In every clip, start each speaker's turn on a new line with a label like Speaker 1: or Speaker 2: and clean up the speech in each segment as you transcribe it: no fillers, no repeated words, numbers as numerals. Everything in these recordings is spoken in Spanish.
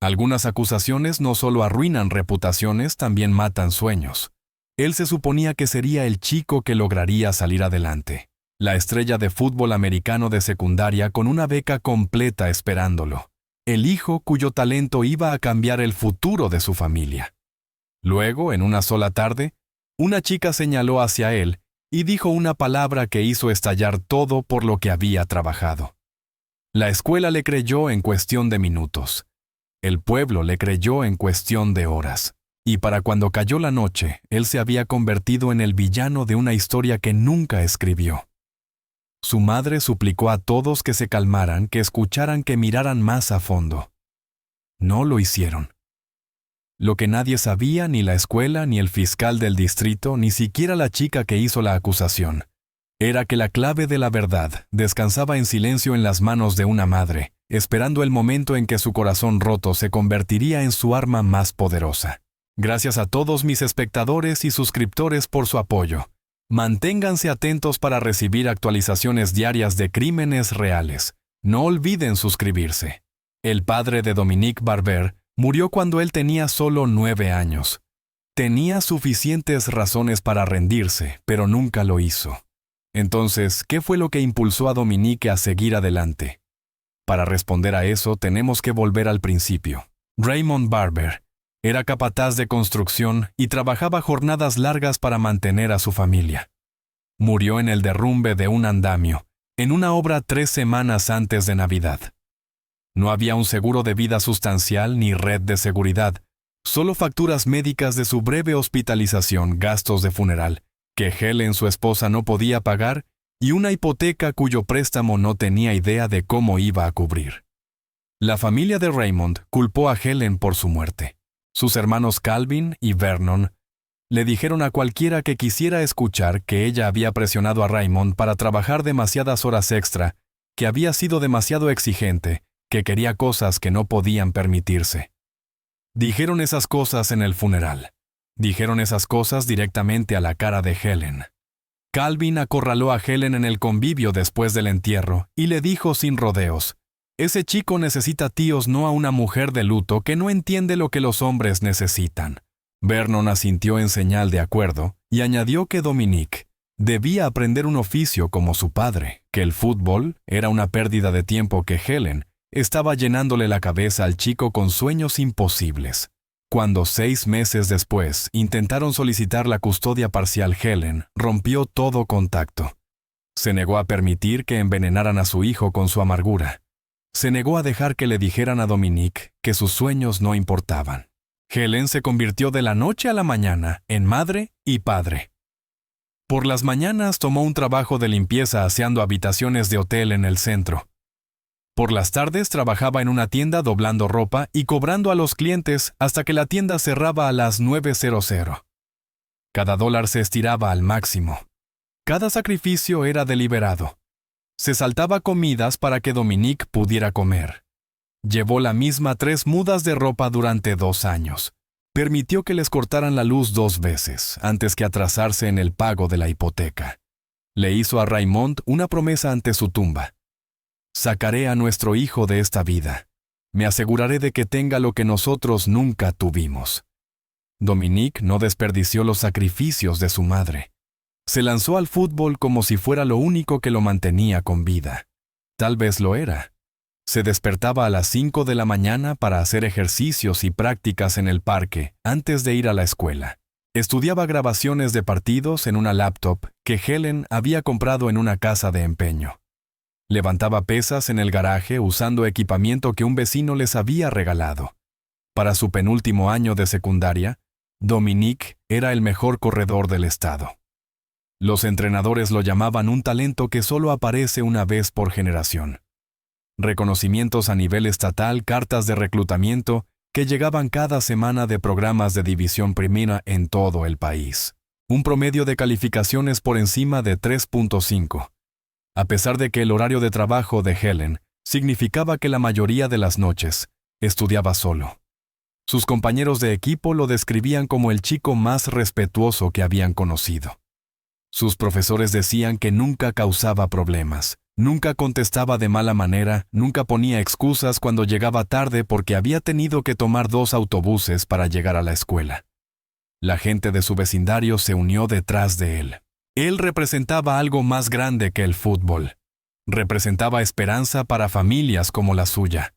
Speaker 1: Algunas acusaciones no solo arruinan reputaciones, también matan sueños. Él se suponía que sería el chico que lograría salir adelante, la estrella de fútbol americano de secundaria con una beca completa esperándolo, el hijo cuyo talento iba a cambiar el futuro de su familia. Luego, en una sola tarde, una chica señaló hacia él y dijo una palabra que hizo estallar todo por lo que había trabajado. La escuela le creyó en cuestión de minutos. El pueblo le creyó en cuestión de horas. Y para cuando cayó la noche, él se había convertido en el villano de una historia que nunca escribió. Su madre suplicó a todos que se calmaran, que escucharan, que miraran más a fondo. No lo hicieron. Lo que nadie sabía, ni la escuela, ni el fiscal del distrito, ni siquiera la chica que hizo la acusación, era que la clave de la verdad descansaba en silencio en las manos de una madre, esperando el momento en que su corazón roto se convertiría en su arma más poderosa. Gracias a todos mis espectadores y suscriptores por su apoyo. Manténganse atentos para recibir actualizaciones diarias de crímenes reales. No olviden suscribirse. El padre de Dominique Barber murió cuando él tenía solo 9 años. Tenía suficientes razones para rendirse, pero nunca lo hizo. Entonces, ¿qué fue lo que impulsó a Dominique a seguir adelante? Para responder a eso, tenemos que volver al principio. Raymond Barber era capataz de construcción y trabajaba jornadas largas para mantener a su familia. Murió en el derrumbe de un andamio, en una obra 3 semanas antes de Navidad. No había un seguro de vida sustancial ni red de seguridad, solo facturas médicas de su breve hospitalización, gastos de funeral, que Helen, su esposa, no podía pagar, y una hipoteca cuyo préstamo no tenía idea de cómo iba a cubrir. La familia de Raymond culpó a Helen por su muerte. Sus hermanos Calvin y Vernon le dijeron a cualquiera que quisiera escuchar que ella había presionado a Raymond para trabajar demasiadas horas extra, que había sido demasiado exigente, que quería cosas que no podían permitirse. Dijeron esas cosas en el funeral. Dijeron esas cosas directamente a la cara de Helen. Calvin acorraló a Helen en el convivio después del entierro y le dijo sin rodeos: «Ese chico necesita tíos, no a una mujer de luto que no entiende lo que los hombres necesitan». Vernon asintió en señal de acuerdo y añadió que Dominique debía aprender un oficio como su padre, que el fútbol era una pérdida de tiempo, que Helen estaba llenándole la cabeza al chico con sueños imposibles. Cuando 6 meses después intentaron solicitar la custodia parcial, Helen rompió todo contacto. Se negó a permitir que envenenaran a su hijo con su amargura. Se negó a dejar que le dijeran a Dominique que sus sueños no importaban. Helen se convirtió de la noche a la mañana en madre y padre. Por las mañanas tomó un trabajo de limpieza aseando habitaciones de hotel en el centro. Por las tardes trabajaba en una tienda doblando ropa y cobrando a los clientes hasta que la tienda cerraba a las 9:00. Cada dólar se estiraba al máximo. Cada sacrificio era deliberado. Se saltaba comidas para que Dominique pudiera comer. Llevó la misma 3 mudas de ropa durante 2 años. Permitió que les cortaran la luz 2 veces antes que atrasarse en el pago de la hipoteca. Le hizo a Raymond una promesa ante su tumba: «Sacaré a nuestro hijo de esta vida. Me aseguraré de que tenga lo que nosotros nunca tuvimos». Dominique no desperdició los sacrificios de su madre. Se lanzó al fútbol como si fuera lo único que lo mantenía con vida. Tal vez lo era. Se despertaba a las 5 de la mañana para hacer ejercicios y prácticas en el parque antes de ir a la escuela. Estudiaba grabaciones de partidos en una laptop que Helen había comprado en una casa de empeño. Levantaba pesas en el garaje usando equipamiento que un vecino les había regalado. Para su penúltimo año de secundaria, Dominique era el mejor corredor del estado. Los entrenadores lo llamaban un talento que solo aparece una vez por generación. Reconocimientos a nivel estatal, cartas de reclutamiento que llegaban cada semana de programas de división primera en todo el país. Un promedio de calificaciones por encima de 3.5. A pesar de que el horario de trabajo de Helen significaba que la mayoría de las noches estudiaba solo. Sus compañeros de equipo lo describían como el chico más respetuoso que habían conocido. Sus profesores decían que nunca causaba problemas, Nunca contestaba de mala manera, nunca ponía excusas cuando llegaba tarde porque había tenido que tomar 2 autobuses para llegar a la escuela. La gente de su vecindario se unió detrás de él. Él representaba algo más grande que el fútbol. Representaba esperanza para familias como la suya.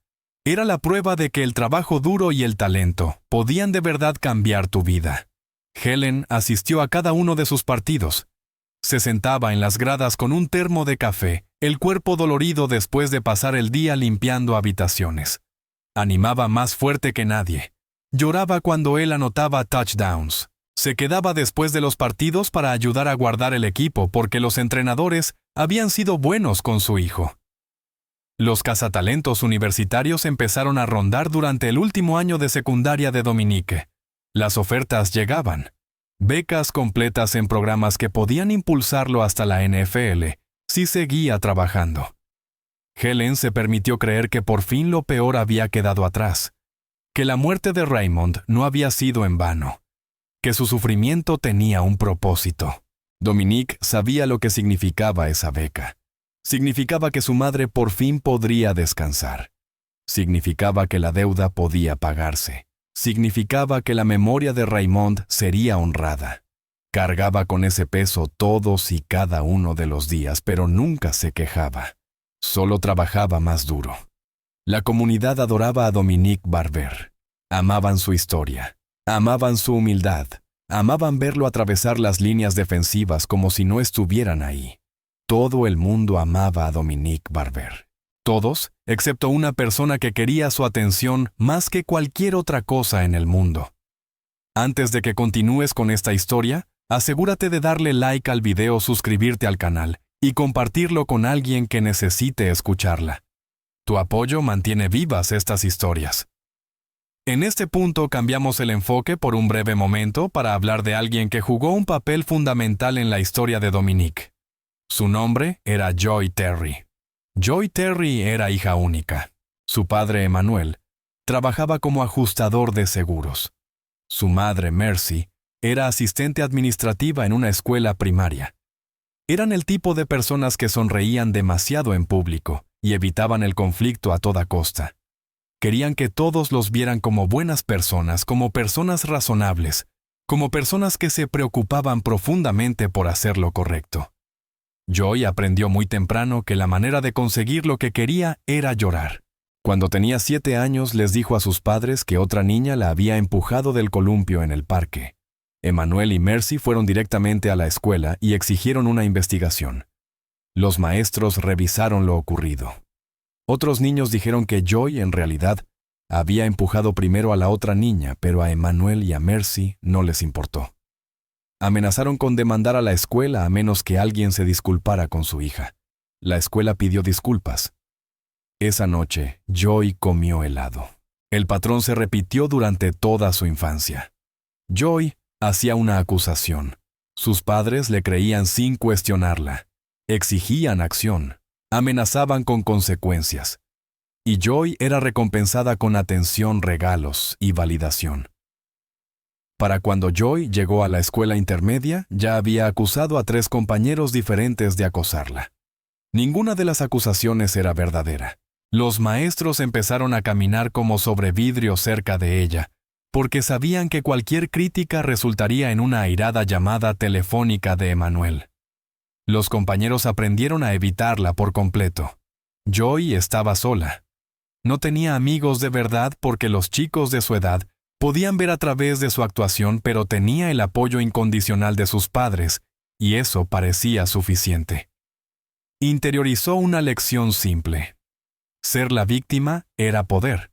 Speaker 1: Era la prueba de que el trabajo duro y el talento podían de verdad cambiar tu vida. Helen asistió a cada uno de sus partidos. Se sentaba en las gradas con un termo de café, el cuerpo dolorido después de pasar el día limpiando habitaciones. Animaba más fuerte que nadie. Lloraba cuando él anotaba touchdowns. Se quedaba después de los partidos para ayudar a guardar el equipo porque los entrenadores habían sido buenos con su hijo. Los cazatalentos universitarios empezaron a rondar durante el último año de secundaria de Dominique. Las ofertas llegaban. Becas completas en programas que podían impulsarlo hasta la NFL si seguía trabajando. Helen se permitió creer que por fin lo peor había quedado atrás, que la muerte de Raymond no había sido en vano, que su sufrimiento tenía un propósito. Dominique sabía lo que significaba esa beca. Significaba que su madre por fin podría descansar. Significaba que la deuda podía pagarse. Significaba que la memoria de Raymond sería honrada. Cargaba con ese peso todos y cada uno de los días, pero nunca se quejaba. Solo trabajaba más duro. La comunidad adoraba a Dominique Barber. Amaban su historia. Amaban su humildad. Amaban verlo atravesar las líneas defensivas como si no estuvieran ahí. Todo el mundo amaba a Dominique Barber. Todos, excepto una persona que quería su atención más que cualquier otra cosa en el mundo. Antes de que continúes con esta historia, asegúrate de darle like al video, suscribirte al canal y compartirlo con alguien que necesite escucharla. Tu apoyo mantiene vivas estas historias. En este punto cambiamos el enfoque por un breve momento para hablar de alguien que jugó un papel fundamental en la historia de Dominique. Su nombre era Joy Terry. Joy Terry era hija única. Su padre, Emmanuel, trabajaba como ajustador de seguros. Su madre, Mercy, era asistente administrativa en una escuela primaria. Eran el tipo de personas que sonreían demasiado en público y evitaban el conflicto a toda costa. Querían que todos los vieran como buenas personas, como personas razonables, como personas que se preocupaban profundamente por hacer lo correcto. Joy aprendió muy temprano que la manera de conseguir lo que quería era llorar. Cuando tenía 7 años les dijo a sus padres que otra niña la había empujado del columpio en el parque. Emmanuel y Mercy fueron directamente a la escuela y exigieron una investigación. Los maestros revisaron lo ocurrido. Otros niños dijeron que Joy, en realidad, había empujado primero a la otra niña, pero a Emmanuel y a Mercy no les importó. Amenazaron con demandar a la escuela a menos que alguien se disculpara con su hija. La escuela pidió disculpas. Esa noche, Joy comió helado. El patrón se repitió durante toda su infancia. Joy hacía una acusación. Sus padres le creían sin cuestionarla. Exigían acción. Amenazaban con consecuencias. Y Joy era recompensada con atención, regalos y validación. Para cuando Joy llegó a la escuela intermedia, ya había acusado a 3 compañeros diferentes de acosarla. Ninguna de las acusaciones era verdadera. Los maestros empezaron a caminar como sobre vidrio cerca de ella, porque sabían que cualquier crítica resultaría en una airada llamada telefónica de Emmanuel. Los compañeros aprendieron a evitarla por completo. Joy estaba sola. No tenía amigos de verdad porque los chicos de su edad podían ver a través de su actuación, pero tenía el apoyo incondicional de sus padres, y eso parecía suficiente. Interiorizó una lección simple. Ser la víctima era poder.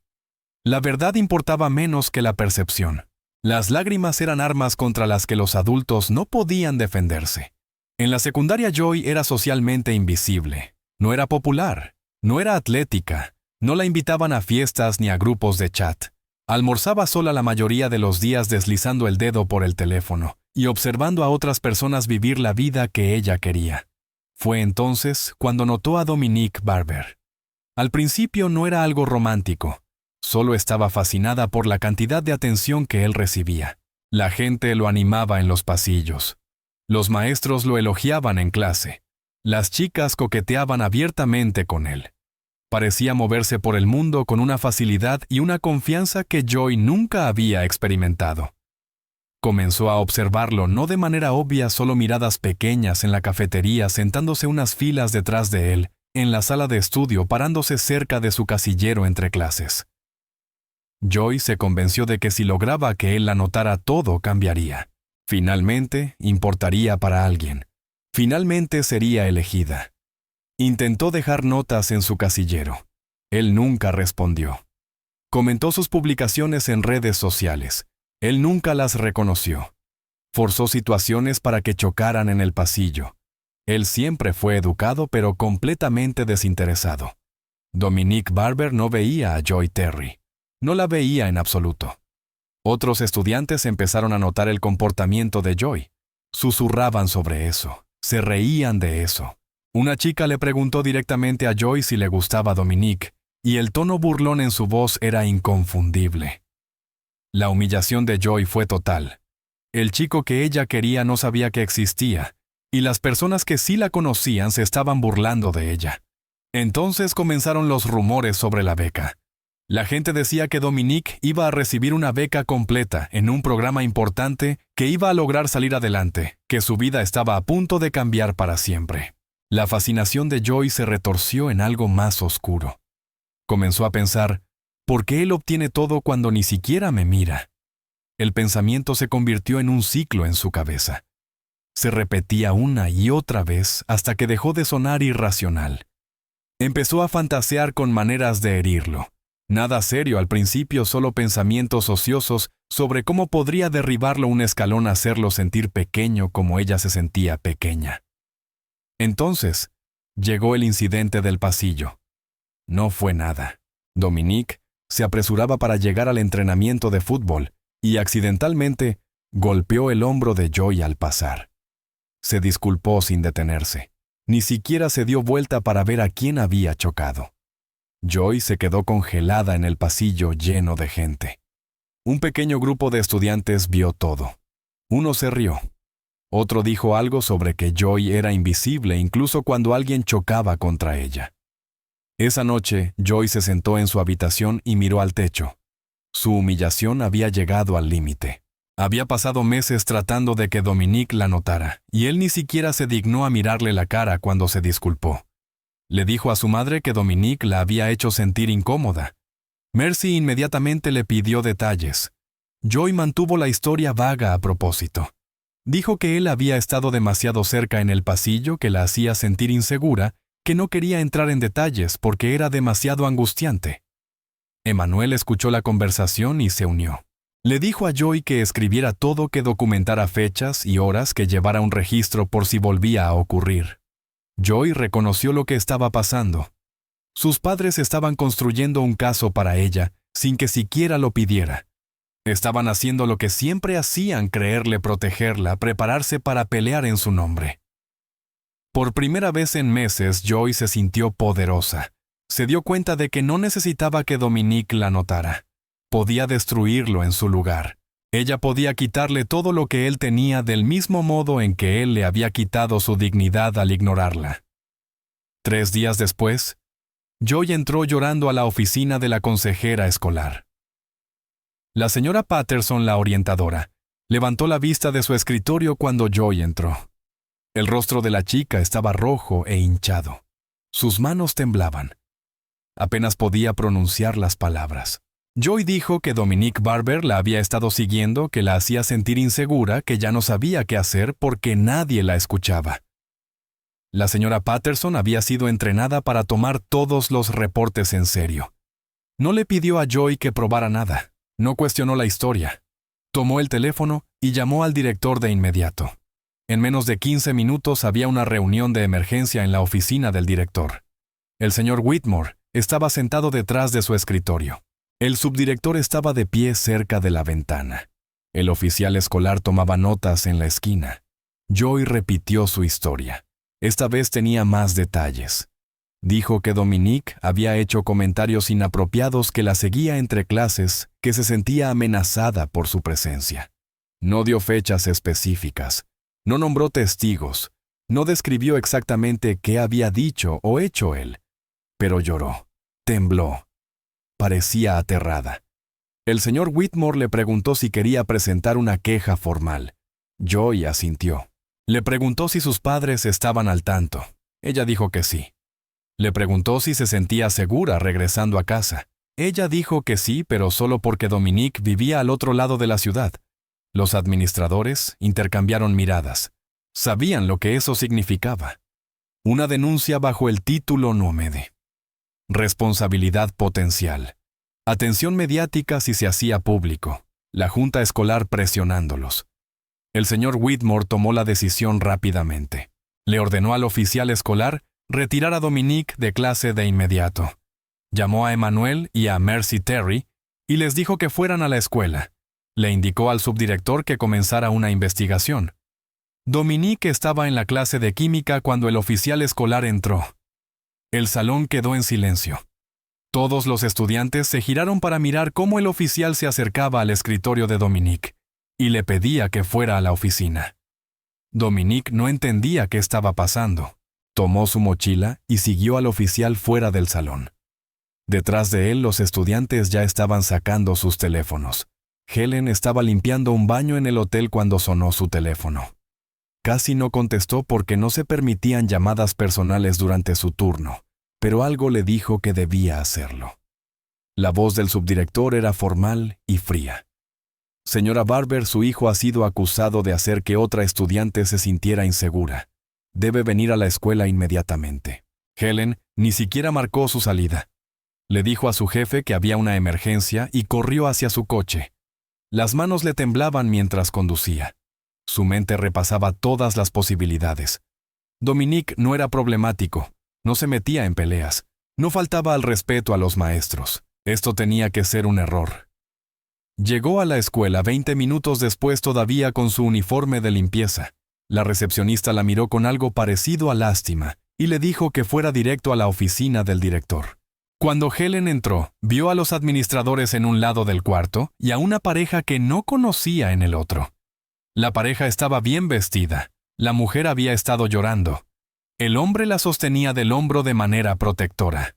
Speaker 1: La verdad importaba menos que la percepción. Las lágrimas eran armas contra las que los adultos no podían defenderse. En la secundaria Joy era socialmente invisible. No era popular. No era atlética. No la invitaban a fiestas ni a grupos de chat. Almorzaba sola la mayoría de los días deslizando el dedo por el teléfono y observando a otras personas vivir la vida que ella quería. Fue entonces cuando notó a Dominique Barber. Al principio no era algo romántico. Solo estaba fascinada por la cantidad de atención que él recibía. La gente lo animaba en los pasillos. Los maestros lo elogiaban en clase. Las chicas coqueteaban abiertamente con él. Parecía moverse por el mundo con una facilidad y una confianza que Joy nunca había experimentado. Comenzó a observarlo no de manera obvia, solo miradas pequeñas en la cafetería, sentándose unas filas detrás de él, en la sala de estudio, parándose cerca de su casillero entre clases. Joy se convenció de que si lograba que él la notara, todo cambiaría. Finalmente, importaría para alguien. Finalmente sería elegida. Intentó dejar notas en su casillero. Él nunca respondió. Comentó sus publicaciones en redes sociales. Él nunca las reconoció. Forzó situaciones para que chocaran en el pasillo. Él siempre fue educado pero completamente desinteresado. Dominique Barber no veía a Joy Terry. No la veía en absoluto. Otros estudiantes empezaron a notar el comportamiento de Joy. Susurraban sobre eso. Se reían de eso. Una chica le preguntó directamente a Joy si le gustaba Dominique, y el tono burlón en su voz era inconfundible. La humillación de Joy fue total. El chico que ella quería no sabía que existía, y las personas que sí la conocían se estaban burlando de ella. Entonces comenzaron los rumores sobre la beca. La gente decía que Dominique iba a recibir una beca completa en un programa importante, que iba a lograr salir adelante, que su vida estaba a punto de cambiar para siempre. La fascinación de Joy se retorció en algo más oscuro. Comenzó a pensar, ¿por qué él obtiene todo cuando ni siquiera me mira? El pensamiento se convirtió en un ciclo en su cabeza. Se repetía una y otra vez hasta que dejó de sonar irracional. Empezó a fantasear con maneras de herirlo. Nada serio al principio, solo pensamientos ociosos sobre cómo podría derribarlo un escalón, hacerlo sentir pequeño como ella se sentía pequeña. Entonces, llegó el incidente del pasillo. No fue nada. Dominique se apresuraba para llegar al entrenamiento de fútbol y accidentalmente golpeó el hombro de Joy al pasar. Se disculpó sin detenerse. Ni siquiera se dio vuelta para ver a quién había chocado. Joy se quedó congelada en el pasillo lleno de gente. Un pequeño grupo de estudiantes vio todo. Uno se rió. Otro dijo algo sobre que Joy era invisible incluso cuando alguien chocaba contra ella. Esa noche, Joy se sentó en su habitación y miró al techo. Su humillación había llegado al límite. Había pasado meses tratando de que Dominique la notara, y él ni siquiera se dignó a mirarle la cara cuando se disculpó. Le dijo a su madre que Dominique la había hecho sentir incómoda. Mercy inmediatamente le pidió detalles. Joy mantuvo la historia vaga a propósito. Dijo que él había estado demasiado cerca en el pasillo, que la hacía sentir insegura, que no quería entrar en detalles porque era demasiado angustiante. Emmanuel escuchó la conversación y se unió. Le dijo a Joy que escribiera todo, que documentara fechas y horas, que llevara un registro por si volvía a ocurrir. Joy reconoció lo que estaba pasando. Sus padres estaban construyendo un caso para ella, sin que siquiera lo pidiera. Estaban haciendo lo que siempre hacían: creerle, protegerla, prepararse para pelear en su nombre. Por primera vez en meses, Joy se sintió poderosa. Se dio cuenta de que no necesitaba que Dominique la notara. Podía destruirlo en su lugar. Ella podía quitarle todo lo que él tenía del mismo modo en que él le había quitado su dignidad al ignorarla. 3 días después, Joy entró llorando a la oficina de la consejera escolar. La señora Patterson, la orientadora, levantó la vista de su escritorio cuando Joy entró. El rostro de la chica estaba rojo e hinchado. Sus manos temblaban. Apenas podía pronunciar las palabras. Joy dijo que Dominique Barber la había estado siguiendo, que la hacía sentir insegura, que ya no sabía qué hacer porque nadie la escuchaba. La señora Patterson había sido entrenada para tomar todos los reportes en serio. No le pidió a Joy que probara nada. No cuestionó la historia. Tomó el teléfono y llamó al director de inmediato. En menos de 15 minutos había una reunión de emergencia en la oficina del director. El señor Whitmore estaba sentado detrás de su escritorio. El subdirector estaba de pie cerca de la ventana. El oficial escolar tomaba notas en la esquina. Joy repitió su historia. Esta vez tenía más detalles. Dijo que Dominique había hecho comentarios inapropiados, que la seguía entre clases, que se sentía amenazada por su presencia. No dio fechas específicas. No nombró testigos. No describió exactamente qué había dicho o hecho él, pero lloró, tembló, parecía aterrada. El señor Whitmore le preguntó si quería presentar una queja formal. Joy asintió. Le preguntó si sus padres estaban al tanto. Ella dijo que sí. Le preguntó si se sentía segura regresando a casa. Ella dijo que sí, pero solo porque Dominique vivía al otro lado de la ciudad. Los administradores intercambiaron miradas. Sabían lo que eso significaba. Una denuncia bajo el título Nómede. Responsabilidad potencial. Atención mediática si se hacía público. La junta escolar presionándolos. El señor Whitmore tomó la decisión rápidamente. Le ordenó al oficial escolar retirar a Dominique de clase de inmediato. Llamó a Emmanuel y a Mercy Terry y les dijo que fueran a la escuela. Le indicó al subdirector que comenzara una investigación. Dominique estaba en la clase de química cuando el oficial escolar entró. El salón quedó en silencio. Todos los estudiantes se giraron para mirar cómo el oficial se acercaba al escritorio de Dominique y le pedía que fuera a la oficina. Dominique no entendía qué estaba pasando. Tomó su mochila y siguió al oficial fuera del salón. Detrás de él, los estudiantes ya estaban sacando sus teléfonos. Helen estaba limpiando un baño en el hotel cuando sonó su teléfono. Casi no contestó porque no se permitían llamadas personales durante su turno, pero algo le dijo que debía hacerlo. La voz del subdirector era formal y fría. Señora Barber, su hijo ha sido acusado de hacer que otra estudiante se sintiera insegura. Debe venir a la escuela inmediatamente. Helen ni siquiera marcó su salida. Le dijo a su jefe que había una emergencia y corrió hacia su coche. Las manos le temblaban mientras conducía. Su mente repasaba todas las posibilidades. Dominique no era problemático, no se metía en peleas, no faltaba al respeto a los maestros. Esto tenía que ser un error. Llegó a la escuela 20 minutos después todavía con su uniforme de limpieza. La recepcionista la miró con algo parecido a lástima y le dijo que fuera directo a la oficina del director. Cuando Helen entró, vio a los administradores en un lado del cuarto y a una pareja que no conocía en el otro. La pareja estaba bien vestida. La mujer había estado llorando. El hombre la sostenía del hombro de manera protectora.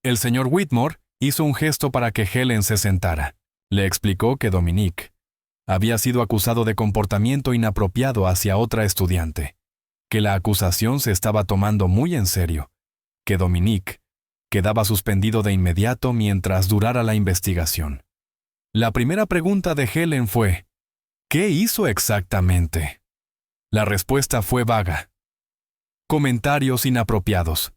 Speaker 1: El señor Whitmore hizo un gesto para que Helen se sentara. Le explicó que Dominique había sido acusado de comportamiento inapropiado hacia otra estudiante, que la acusación se estaba tomando muy en serio, que Dominique quedaba suspendido de inmediato mientras durara la investigación. La primera pregunta de Helen fue, ¿qué hizo exactamente? La respuesta fue vaga. Comentarios inapropiados.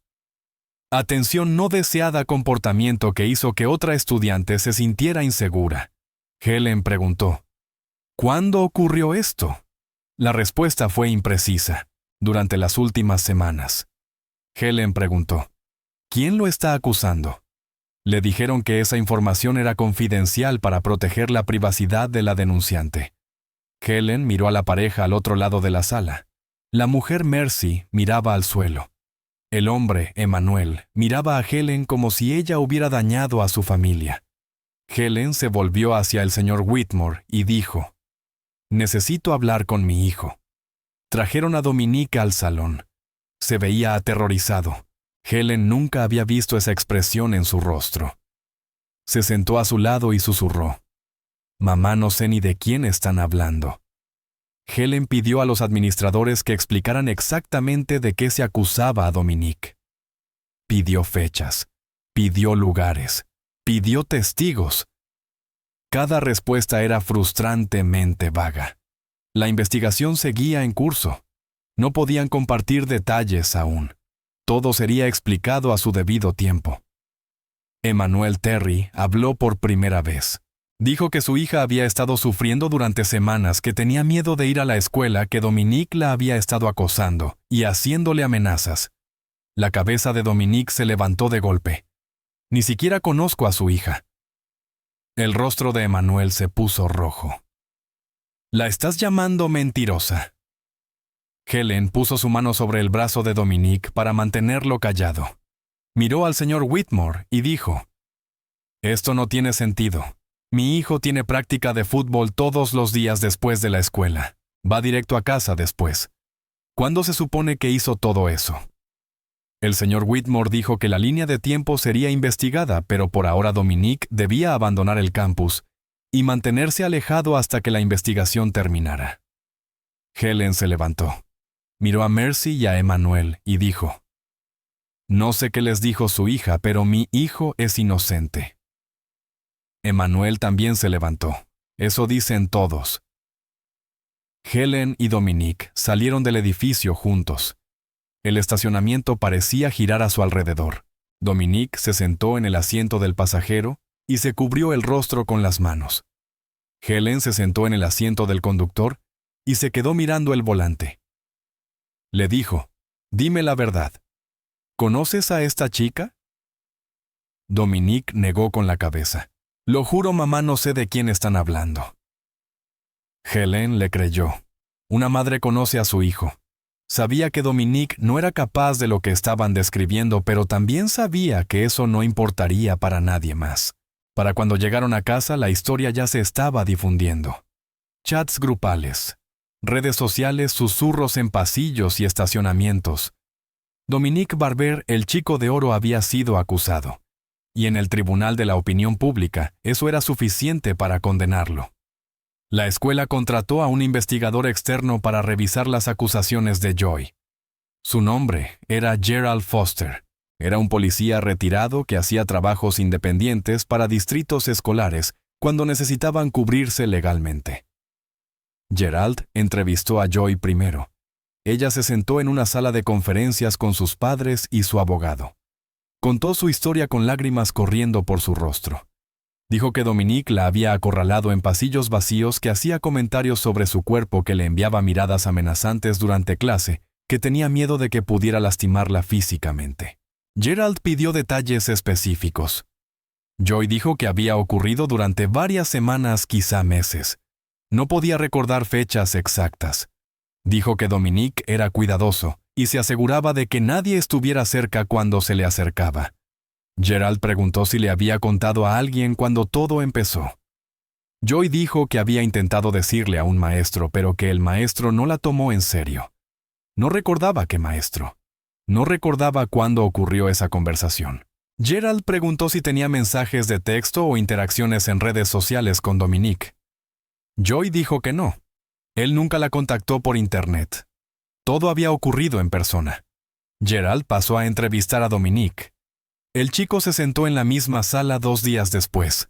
Speaker 1: Atención no deseada, comportamiento que hizo que otra estudiante se sintiera insegura. Helen preguntó, ¿cuándo ocurrió esto? La respuesta fue imprecisa, durante las últimas semanas. Helen preguntó, ¿quién lo está acusando? Le dijeron que esa información era confidencial para proteger la privacidad de la denunciante. Helen miró a la pareja al otro lado de la sala. La mujer Mercy miraba al suelo. El hombre, Emmanuel, miraba a Helen como si ella hubiera dañado a su familia. Helen se volvió hacia el señor Whitmore y dijo, «Necesito hablar con mi hijo». Trajeron a Dominique al salón. Se veía aterrorizado. Helen nunca había visto esa expresión en su rostro. Se sentó a su lado y susurró, «Mamá, no sé ni de quién están hablando». Helen pidió a los administradores que explicaran exactamente de qué se acusaba a Dominique. Pidió fechas, pidió lugares, pidió testigos. Cada respuesta era frustrantemente vaga. La investigación seguía en curso. No podían compartir detalles aún. Todo sería explicado a su debido tiempo. Emmanuel Terry habló por primera vez. Dijo que su hija había estado sufriendo durante semanas, que tenía miedo de ir a la escuela, que Dominique la había estado acosando y haciéndole amenazas. La cabeza de Dominique se levantó de golpe. Ni siquiera conozco a su hija. El rostro de Emmanuel se puso rojo. «¿La estás llamando mentirosa?» Helen puso su mano sobre el brazo de Dominique para mantenerlo callado. Miró al señor Whitmore y dijo, «Esto no tiene sentido. Mi hijo tiene práctica de fútbol todos los días después de la escuela. Va directo a casa después. ¿Cuándo se supone que hizo todo eso? El señor Whitmore dijo que la línea de tiempo sería investigada, pero por ahora Dominique debía abandonar el campus y mantenerse alejado hasta que la investigación terminara. Helen se levantó, miró a Mercy y a Emmanuel y dijo: «No sé qué les dijo su hija, pero mi hijo es inocente». Emmanuel también se levantó. «Eso dicen todos». Helen y Dominique salieron del edificio juntos. El estacionamiento parecía girar a su alrededor. Dominique se sentó en el asiento del pasajero y se cubrió el rostro con las manos. Helen se sentó en el asiento del conductor y se quedó mirando el volante. Le dijo: «Dime la verdad. ¿Conoces a esta chica?» Dominique negó con la cabeza. «Lo juro, mamá, no sé de quién están hablando». Helen le creyó. Una madre conoce a su hijo. Sabía que Dominique no era capaz de lo que estaban describiendo, pero también sabía que eso no importaría para nadie más. Para cuando llegaron a casa, la historia ya se estaba difundiendo. Chats grupales, redes sociales, susurros en pasillos y estacionamientos. Dominique Barber, el chico de oro, había sido acusado. Y en el tribunal de la opinión pública, eso era suficiente para condenarlo. La escuela contrató a un investigador externo para revisar las acusaciones de Joy. Su nombre era Gerald Foster. Era un policía retirado que hacía trabajos independientes para distritos escolares cuando necesitaban cubrirse legalmente. Gerald entrevistó a Joy primero. Ella se sentó en una sala de conferencias con sus padres y su abogado. Contó su historia con lágrimas corriendo por su rostro. Dijo que Dominique la había acorralado en pasillos vacíos, que hacía comentarios sobre su cuerpo, que le enviaba miradas amenazantes durante clase, que tenía miedo de que pudiera lastimarla físicamente. Gerald pidió detalles específicos. Joy dijo que había ocurrido durante varias semanas, quizá meses. No podía recordar fechas exactas. Dijo que Dominique era cuidadoso y se aseguraba de que nadie estuviera cerca cuando se le acercaba. Gerald preguntó si le había contado a alguien cuando todo empezó. Joy dijo que había intentado decirle a un maestro, pero que el maestro no la tomó en serio. No recordaba qué maestro. No recordaba cuándo ocurrió esa conversación. Gerald preguntó si tenía mensajes de texto o interacciones en redes sociales con Dominique. Joy dijo que no. Él nunca la contactó por internet. Todo había ocurrido en persona. Gerald pasó a entrevistar a Dominique. El chico se sentó en la misma sala 2 días después.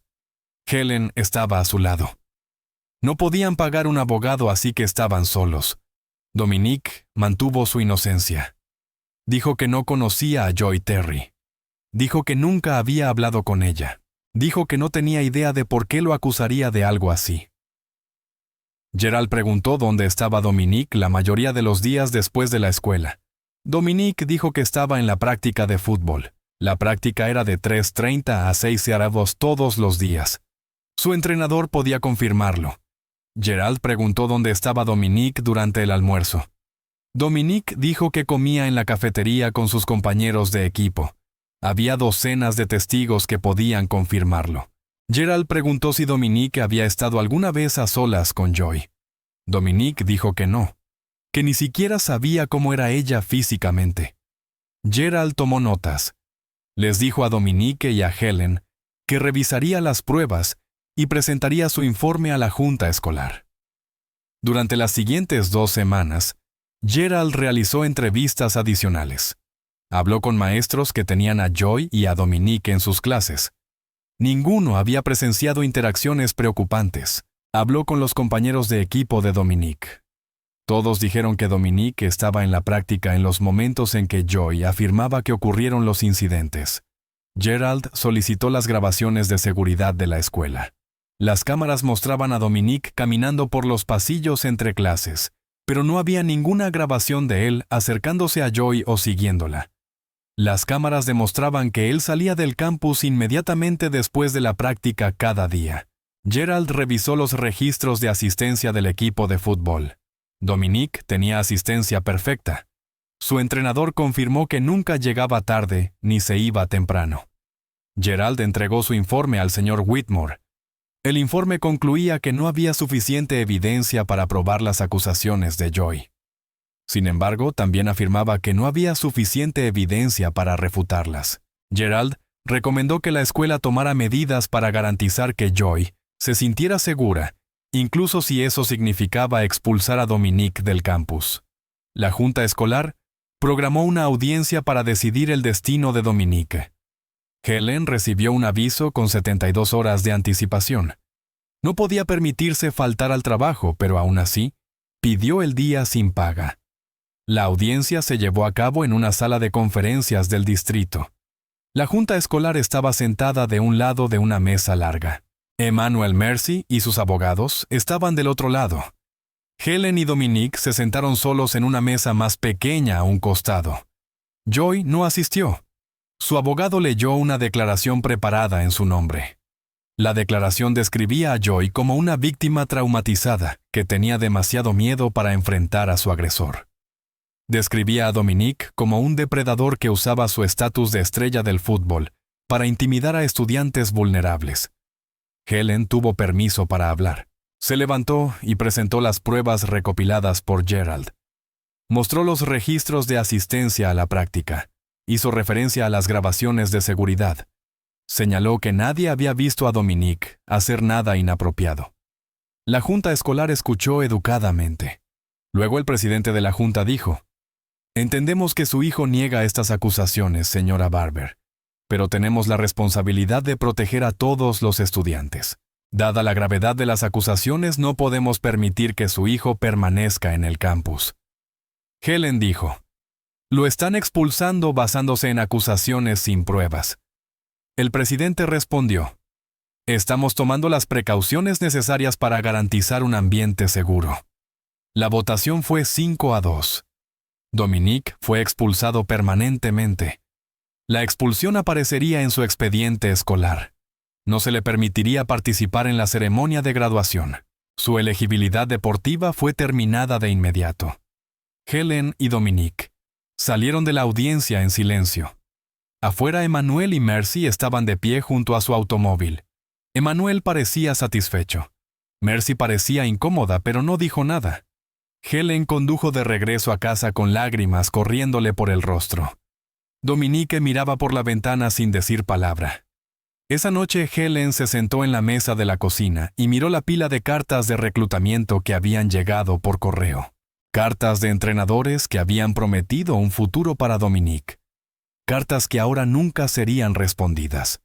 Speaker 1: Helen estaba a su lado. No podían pagar un abogado, así que estaban solos. Dominique mantuvo su inocencia. Dijo que no conocía a Joy Terry. Dijo que nunca había hablado con ella. Dijo que no tenía idea de por qué lo acusaría de algo así. Gerald preguntó dónde estaba Dominique la mayoría de los días después de la escuela. Dominique dijo que estaba en la práctica de fútbol. La práctica era de 3:30 a 6:00 todos los días. Su entrenador podía confirmarlo. Gerald preguntó dónde estaba Dominique durante el almuerzo. Dominique dijo que comía en la cafetería con sus compañeros de equipo. Había docenas de testigos que podían confirmarlo. Gerald preguntó si Dominique había estado alguna vez a solas con Joy. Dominique dijo que no, que ni siquiera sabía cómo era ella físicamente. Gerald tomó notas. Les dijo a Dominique y a Helen que revisaría las pruebas y presentaría su informe a la junta escolar. Durante las siguientes 2 semanas, Gerald realizó entrevistas adicionales. Habló con maestros que tenían a Joy y a Dominique en sus clases. Ninguno había presenciado interacciones preocupantes. Habló con los compañeros de equipo de Dominique. Todos dijeron que Dominique estaba en la práctica en los momentos en que Joy afirmaba que ocurrieron los incidentes. Gerald solicitó las grabaciones de seguridad de la escuela. Las cámaras mostraban a Dominique caminando por los pasillos entre clases, pero no había ninguna grabación de él acercándose a Joy o siguiéndola. Las cámaras demostraban que él salía del campus inmediatamente después de la práctica cada día. Gerald revisó los registros de asistencia del equipo de fútbol. Dominique tenía asistencia perfecta. Su entrenador confirmó que nunca llegaba tarde ni se iba temprano. Gerald entregó su informe al señor Whitmore. El informe concluía que no había suficiente evidencia para probar las acusaciones de Joy. Sin embargo, también afirmaba que no había suficiente evidencia para refutarlas. Gerald recomendó que la escuela tomara medidas para garantizar que Joy se sintiera segura, incluso si eso significaba expulsar a Dominique del campus. La junta escolar programó una audiencia para decidir el destino de Dominique. Helen recibió un aviso con 72 horas de anticipación. No podía permitirse faltar al trabajo, pero aún así, pidió el día sin paga. La audiencia se llevó a cabo en una sala de conferencias del distrito. La junta escolar estaba sentada de un lado de una mesa larga. Emmanuel Mercy y sus abogados estaban del otro lado. Helen y Dominique se sentaron solos en una mesa más pequeña a un costado. Joy no asistió. Su abogado leyó una declaración preparada en su nombre. La declaración describía a Joy como una víctima traumatizada que tenía demasiado miedo para enfrentar a su agresor. Describía a Dominique como un depredador que usaba su estatus de estrella del fútbol para intimidar a estudiantes vulnerables. Helen tuvo permiso para hablar. Se levantó y presentó las pruebas recopiladas por Gerald. Mostró los registros de asistencia a la práctica. Hizo referencia a las grabaciones de seguridad. Señaló que nadie había visto a Dominique hacer nada inapropiado. La junta escolar escuchó educadamente. Luego el presidente de la junta dijo: «Entendemos que su hijo niega estas acusaciones, señora Barber, pero tenemos la responsabilidad de proteger a todos los estudiantes. Dada la gravedad de las acusaciones, no podemos permitir que su hijo permanezca en el campus». Helen dijo: «Lo están expulsando basándose en acusaciones sin pruebas». El presidente respondió: «Estamos tomando las precauciones necesarias para garantizar un ambiente seguro». La votación fue 5-2. Dominique fue expulsado permanentemente. La expulsión aparecería en su expediente escolar. No se le permitiría participar en la ceremonia de graduación. Su elegibilidad deportiva fue terminada de inmediato. Helen y Dominique salieron de la audiencia en silencio. Afuera, Emmanuel y Mercy estaban de pie junto a su automóvil. Emmanuel parecía satisfecho. Mercy parecía incómoda, pero no dijo nada. Helen condujo de regreso a casa con lágrimas corriéndole por el rostro. Dominique miraba por la ventana sin decir palabra. Esa noche Helen se sentó en la mesa de la cocina y miró la pila de cartas de reclutamiento que habían llegado por correo. Cartas de entrenadores que habían prometido un futuro para Dominique. Cartas que ahora nunca serían respondidas.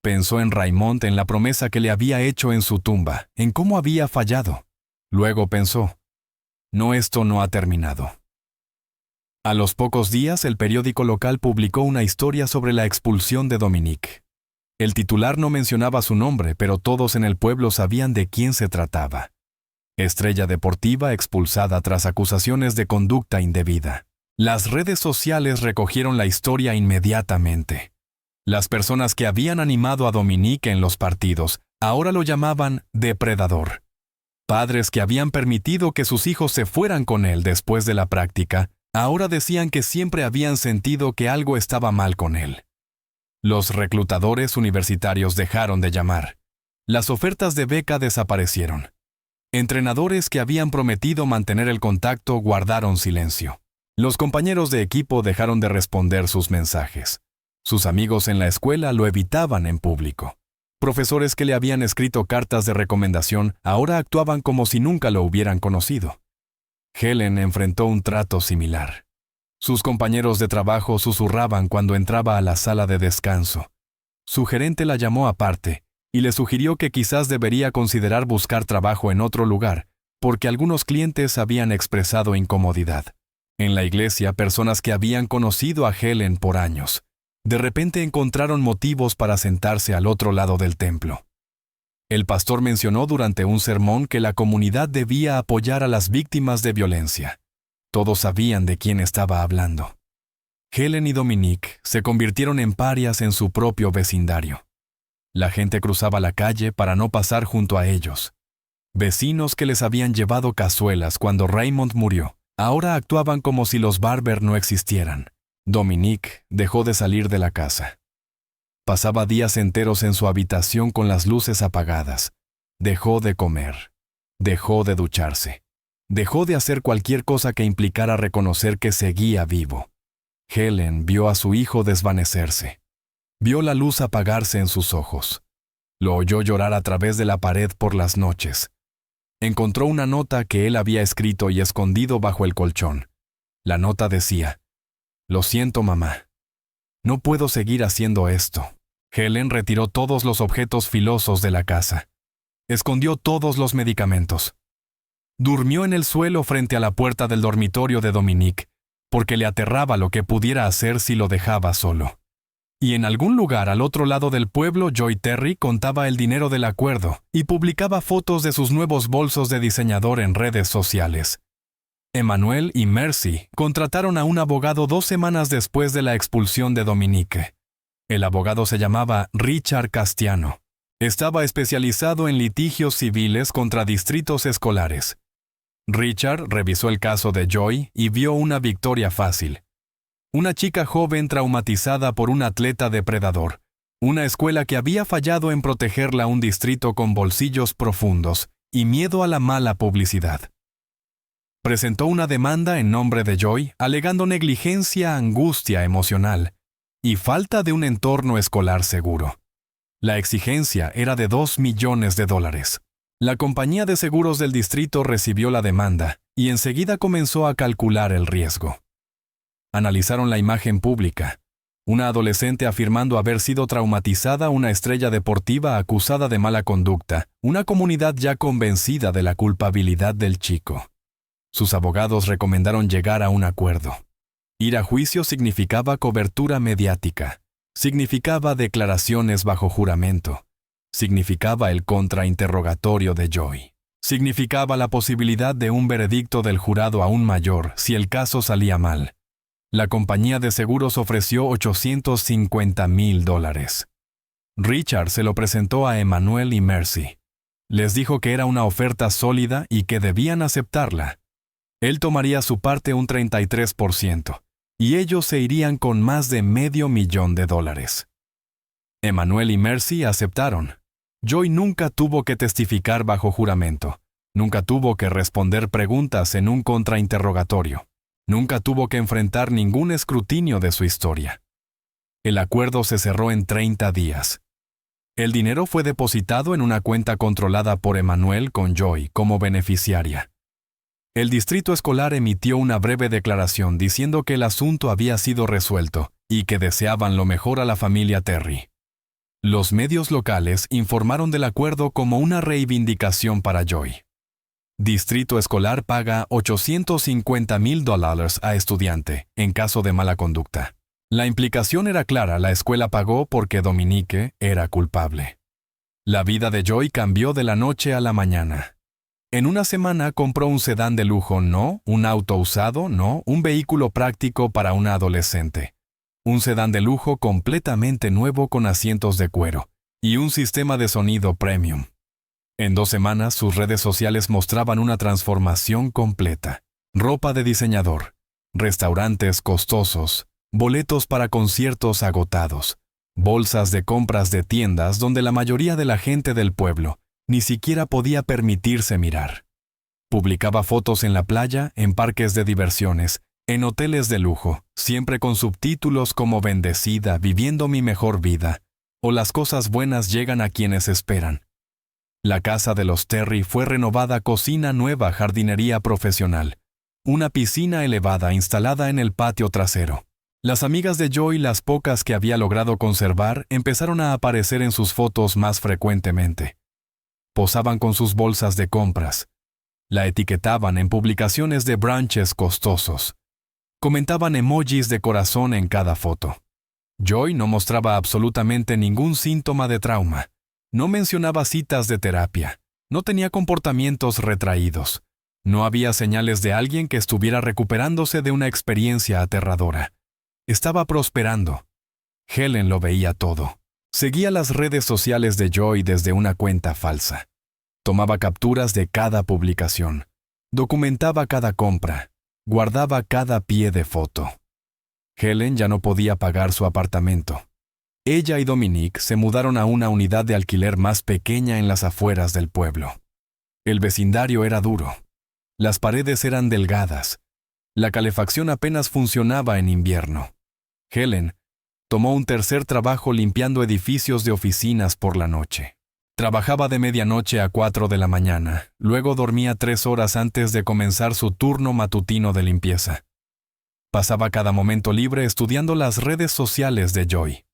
Speaker 1: Pensó en Raymond, en la promesa que le había hecho en su tumba, en cómo había fallado. Luego pensó: «No, esto no ha terminado». A los pocos días, el periódico local publicó una historia sobre la expulsión de Dominique. El titular no mencionaba su nombre, pero todos en el pueblo sabían de quién se trataba. Estrella deportiva expulsada tras acusaciones de conducta indebida. Las redes sociales recogieron la historia inmediatamente. Las personas que habían animado a Dominique en los partidos ahora lo llamaban depredador. Padres que habían permitido que sus hijos se fueran con él después de la práctica ahora decían que siempre habían sentido que algo estaba mal con él. Los reclutadores universitarios dejaron de llamar. Las ofertas de beca desaparecieron. Entrenadores que habían prometido mantener el contacto guardaron silencio. Los compañeros de equipo dejaron de responder sus mensajes. Sus amigos en la escuela lo evitaban en público. Profesores que le habían escrito cartas de recomendación ahora actuaban como si nunca lo hubieran conocido. Helen enfrentó un trato similar. Sus compañeros de trabajo susurraban cuando entraba a la sala de descanso. Su gerente la llamó aparte y le sugirió que quizás debería considerar buscar trabajo en otro lugar, porque algunos clientes habían expresado incomodidad. En la iglesia, personas que habían conocido a Helen por años, de repente encontraron motivos para sentarse al otro lado del templo. El pastor mencionó durante un sermón que la comunidad debía apoyar a las víctimas de violencia. Todos sabían de quién estaba hablando. Helen y Dominique se convirtieron en parias en su propio vecindario. La gente cruzaba la calle para no pasar junto a ellos. Vecinos que les habían llevado cazuelas cuando Raymond murió, ahora actuaban como si los Barber no existieran. Dominique dejó de salir de la casa. Pasaba días enteros en su habitación con las luces apagadas. Dejó de comer. Dejó de ducharse. Dejó de hacer cualquier cosa que implicara reconocer que seguía vivo. Helen vio a su hijo desvanecerse. Vio la luz apagarse en sus ojos. Lo oyó llorar a través de la pared por las noches. Encontró una nota que él había escrito y escondido bajo el colchón. La nota decía: «Lo siento, mamá. No puedo seguir haciendo esto». Helen retiró todos los objetos filosos de la casa. Escondió todos los medicamentos. Durmió en el suelo frente a la puerta del dormitorio de Dominique, porque le aterraba lo que pudiera hacer si lo dejaba solo. Y en algún lugar al otro lado del pueblo, Joy Terry contaba el dinero del acuerdo y publicaba fotos de sus nuevos bolsos de diseñador en redes sociales. Emmanuel y Mercy contrataron a un abogado 2 semanas después de la expulsión de Dominique. El abogado se llamaba Richard Castiano. Estaba especializado en litigios civiles contra distritos escolares. Richard revisó el caso de Joy y vio una victoria fácil. Una chica joven traumatizada por un atleta depredador. Una escuela que había fallado en protegerla a un distrito con bolsillos profundos y miedo a la mala publicidad. Presentó una demanda en nombre de Joy, alegando negligencia, angustia emocional y falta de un entorno escolar seguro. La exigencia era de $2 millones. La compañía de seguros del distrito recibió la demanda y enseguida comenzó a calcular el riesgo. Analizaron la imagen pública. Una adolescente afirmando haber sido traumatizada, una estrella deportiva acusada de mala conducta, una comunidad ya convencida de la culpabilidad del chico. Sus abogados recomendaron llegar a un acuerdo. Ir a juicio significaba cobertura mediática, significaba declaraciones bajo juramento, significaba el contrainterrogatorio de Joy, significaba la posibilidad de un veredicto del jurado aún mayor si el caso salía mal. La compañía de seguros ofreció $850,000. Richard se lo presentó a Emmanuel y Mercy. Les dijo que era una oferta sólida y que debían aceptarla. Él tomaría su parte un 33%, y ellos se irían con más de $500,000. Emmanuel y Mercy aceptaron. Joy nunca tuvo que testificar bajo juramento. Nunca tuvo que responder preguntas en un contrainterrogatorio. Nunca tuvo que enfrentar ningún escrutinio de su historia. El acuerdo se cerró en 30 días. El dinero fue depositado en una cuenta controlada por Emmanuel con Joy como beneficiaria. El distrito escolar emitió una breve declaración diciendo que el asunto había sido resuelto y que deseaban lo mejor a la familia Terry. Los medios locales informaron del acuerdo como una reivindicación para Joy. Distrito escolar paga $850,000 a estudiante en caso de mala conducta. La implicación era clara: la escuela pagó porque Dominique era culpable. La vida de Joy cambió de la noche a la mañana. En una semana compró un sedán de lujo, no, un auto usado, no, un vehículo práctico para una adolescente. Un sedán de lujo completamente nuevo con asientos de cuero y un sistema de sonido premium. En 2 semanas sus redes sociales mostraban una transformación completa. Ropa de diseñador, restaurantes costosos, boletos para conciertos agotados, bolsas de compras de tiendas donde la mayoría de la gente del pueblo ni siquiera podía permitirse mirar. Publicaba fotos en la playa, en parques de diversiones, en hoteles de lujo, siempre con subtítulos como «Bendecida, viviendo mi mejor vida» o «Las cosas buenas llegan a quienes esperan». La casa de los Terry fue renovada, cocina nueva, jardinería profesional, una piscina elevada instalada en el patio trasero. Las amigas de Joy, las pocas que había logrado conservar, empezaron a aparecer en sus fotos más frecuentemente. Posaban con sus bolsas de compras. La etiquetaban en publicaciones de brunches costosos. Comentaban emojis de corazón en cada foto. Joy no mostraba absolutamente ningún síntoma de trauma. No mencionaba citas de terapia. No tenía comportamientos retraídos. No había señales de alguien que estuviera recuperándose de una experiencia aterradora. Estaba prosperando. Helen lo veía todo. Seguía las redes sociales de Joy desde una cuenta falsa. Tomaba capturas de cada publicación. Documentaba cada compra. Guardaba cada pie de foto. Helen ya no podía pagar su apartamento. Ella y Dominique se mudaron a una unidad de alquiler más pequeña en las afueras del pueblo. El vecindario era duro. Las paredes eran delgadas. La calefacción apenas funcionaba en invierno. Helen tomó un tercer trabajo limpiando edificios de oficinas por la noche. Trabajaba de medianoche a 4 de la mañana, luego dormía 3 horas antes de comenzar su turno matutino de limpieza. Pasaba cada momento libre estudiando las redes sociales de Joy.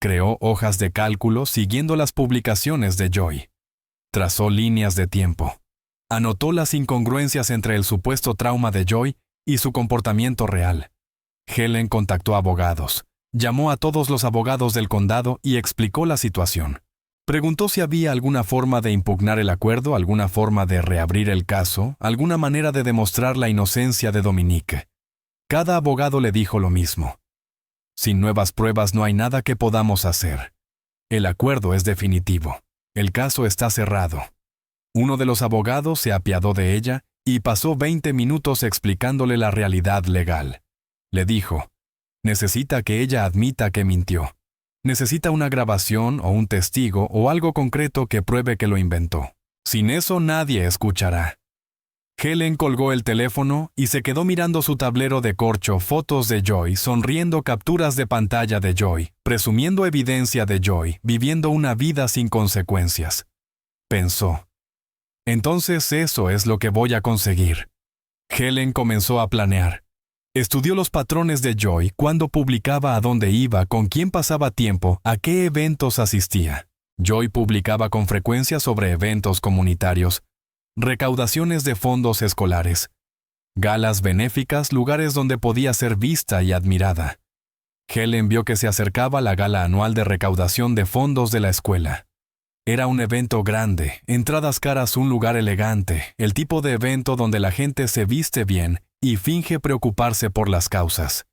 Speaker 1: Creó hojas de cálculo siguiendo las publicaciones de Joy. Trazó líneas de tiempo. Anotó las incongruencias entre el supuesto trauma de Joy y su comportamiento real. Helen contactó abogados, llamó a todos los abogados del condado y explicó la situación. Preguntó si había alguna forma de impugnar el acuerdo, alguna forma de reabrir el caso, alguna manera de demostrar la inocencia de Dominique. Cada abogado le dijo lo mismo. Sin nuevas pruebas no hay nada que podamos hacer. El acuerdo es definitivo. El caso está cerrado. Uno de los abogados se apiadó de ella y pasó 20 minutos explicándole la realidad legal. Le dijo, necesita que ella admita que mintió. Necesita una grabación o un testigo o algo concreto que pruebe que lo inventó. Sin eso nadie escuchará. Helen colgó el teléfono y se quedó mirando su tablero de corcho, fotos de Joy, sonriendo, capturas de pantalla de Joy, presumiendo evidencia de Joy, viviendo una vida sin consecuencias. Pensó, entonces eso es lo que voy a conseguir. Helen comenzó a planear. Estudió los patrones de Joy, cuándo publicaba, a dónde iba, con quién pasaba tiempo, a qué eventos asistía. Joy publicaba con frecuencia sobre eventos comunitarios, recaudaciones de fondos escolares, galas benéficas, lugares donde podía ser vista y admirada. Helen vio que se acercaba la gala anual de recaudación de fondos de la escuela. Era un evento grande, entradas caras, un lugar elegante, el tipo de evento donde la gente se viste bien y finge preocuparse por las causas.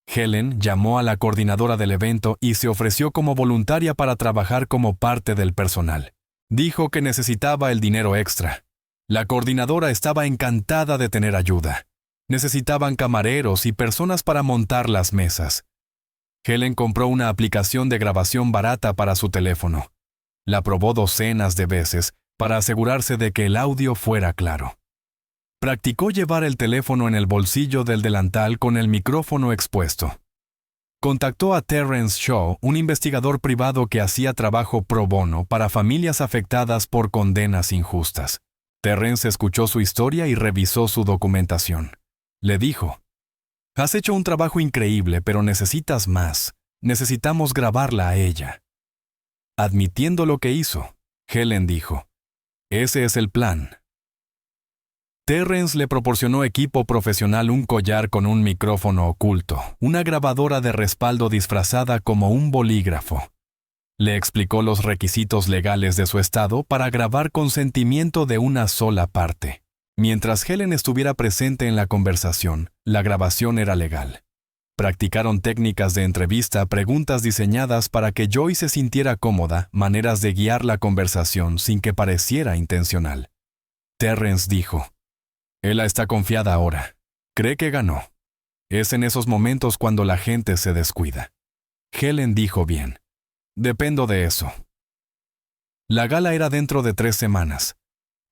Speaker 1: Helen llamó a la coordinadora del evento y se ofreció como voluntaria para trabajar como parte del personal. Dijo que necesitaba el dinero extra. La coordinadora estaba encantada de tener ayuda. Necesitaban camareros y personas para montar las mesas. Helen compró una aplicación de grabación barata para su teléfono. La probó docenas de veces para asegurarse de que el audio fuera claro. Practicó llevar el teléfono en el bolsillo del delantal con el micrófono expuesto. Contactó a Terrence Shaw, un investigador privado que hacía trabajo pro bono para familias afectadas por condenas injustas. Terrence escuchó su historia y revisó su documentación. Le dijo, «Has hecho un trabajo increíble, pero necesitas más. Necesitamos grabarla a ella». Admitiendo lo que hizo, Helen dijo, «Ese es el plan». Terrence le proporcionó equipo profesional, un collar con un micrófono oculto, una grabadora de respaldo disfrazada como un bolígrafo. Le explicó los requisitos legales de su estado para grabar consentimiento de una sola parte. Mientras Helen estuviera presente en la conversación, la grabación era legal. Practicaron técnicas de entrevista, preguntas diseñadas para que Joy se sintiera cómoda, maneras de guiar la conversación sin que pareciera intencional. Terrence dijo, «Ella está confiada ahora. Cree que ganó. Es en esos momentos cuando la gente se descuida». Helen dijo, «Bien. Dependo de eso». La gala era dentro de 3 semanas.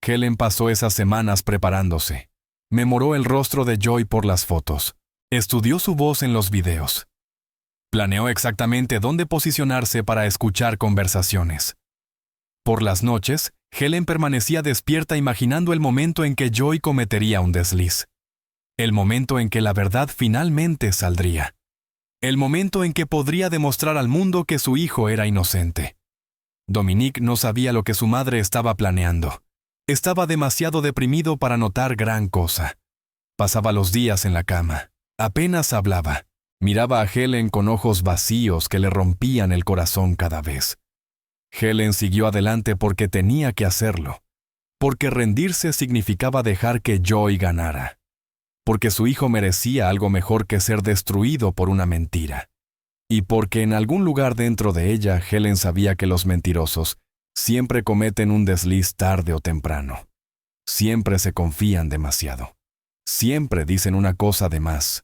Speaker 1: Helen pasó esas semanas preparándose. Memoró el rostro de Joy por las fotos. Estudió su voz en los videos. Planeó exactamente dónde posicionarse para escuchar conversaciones. Por las noches, Helen permanecía despierta imaginando el momento en que Joy cometería un desliz. El momento en que la verdad finalmente saldría. El momento en que podría demostrar al mundo que su hijo era inocente. Dominique no sabía lo que su madre estaba planeando. Estaba demasiado deprimido para notar gran cosa. Pasaba los días en la cama. Apenas hablaba. Miraba a Helen con ojos vacíos que le rompían el corazón cada vez. Helen siguió adelante porque tenía que hacerlo. Porque rendirse significaba dejar que Joy ganara. Porque su hijo merecía algo mejor que ser destruido por una mentira. Y porque en algún lugar dentro de ella Helen sabía que los mentirosos siempre cometen un desliz tarde o temprano. Siempre se confían demasiado. Siempre dicen una cosa de más.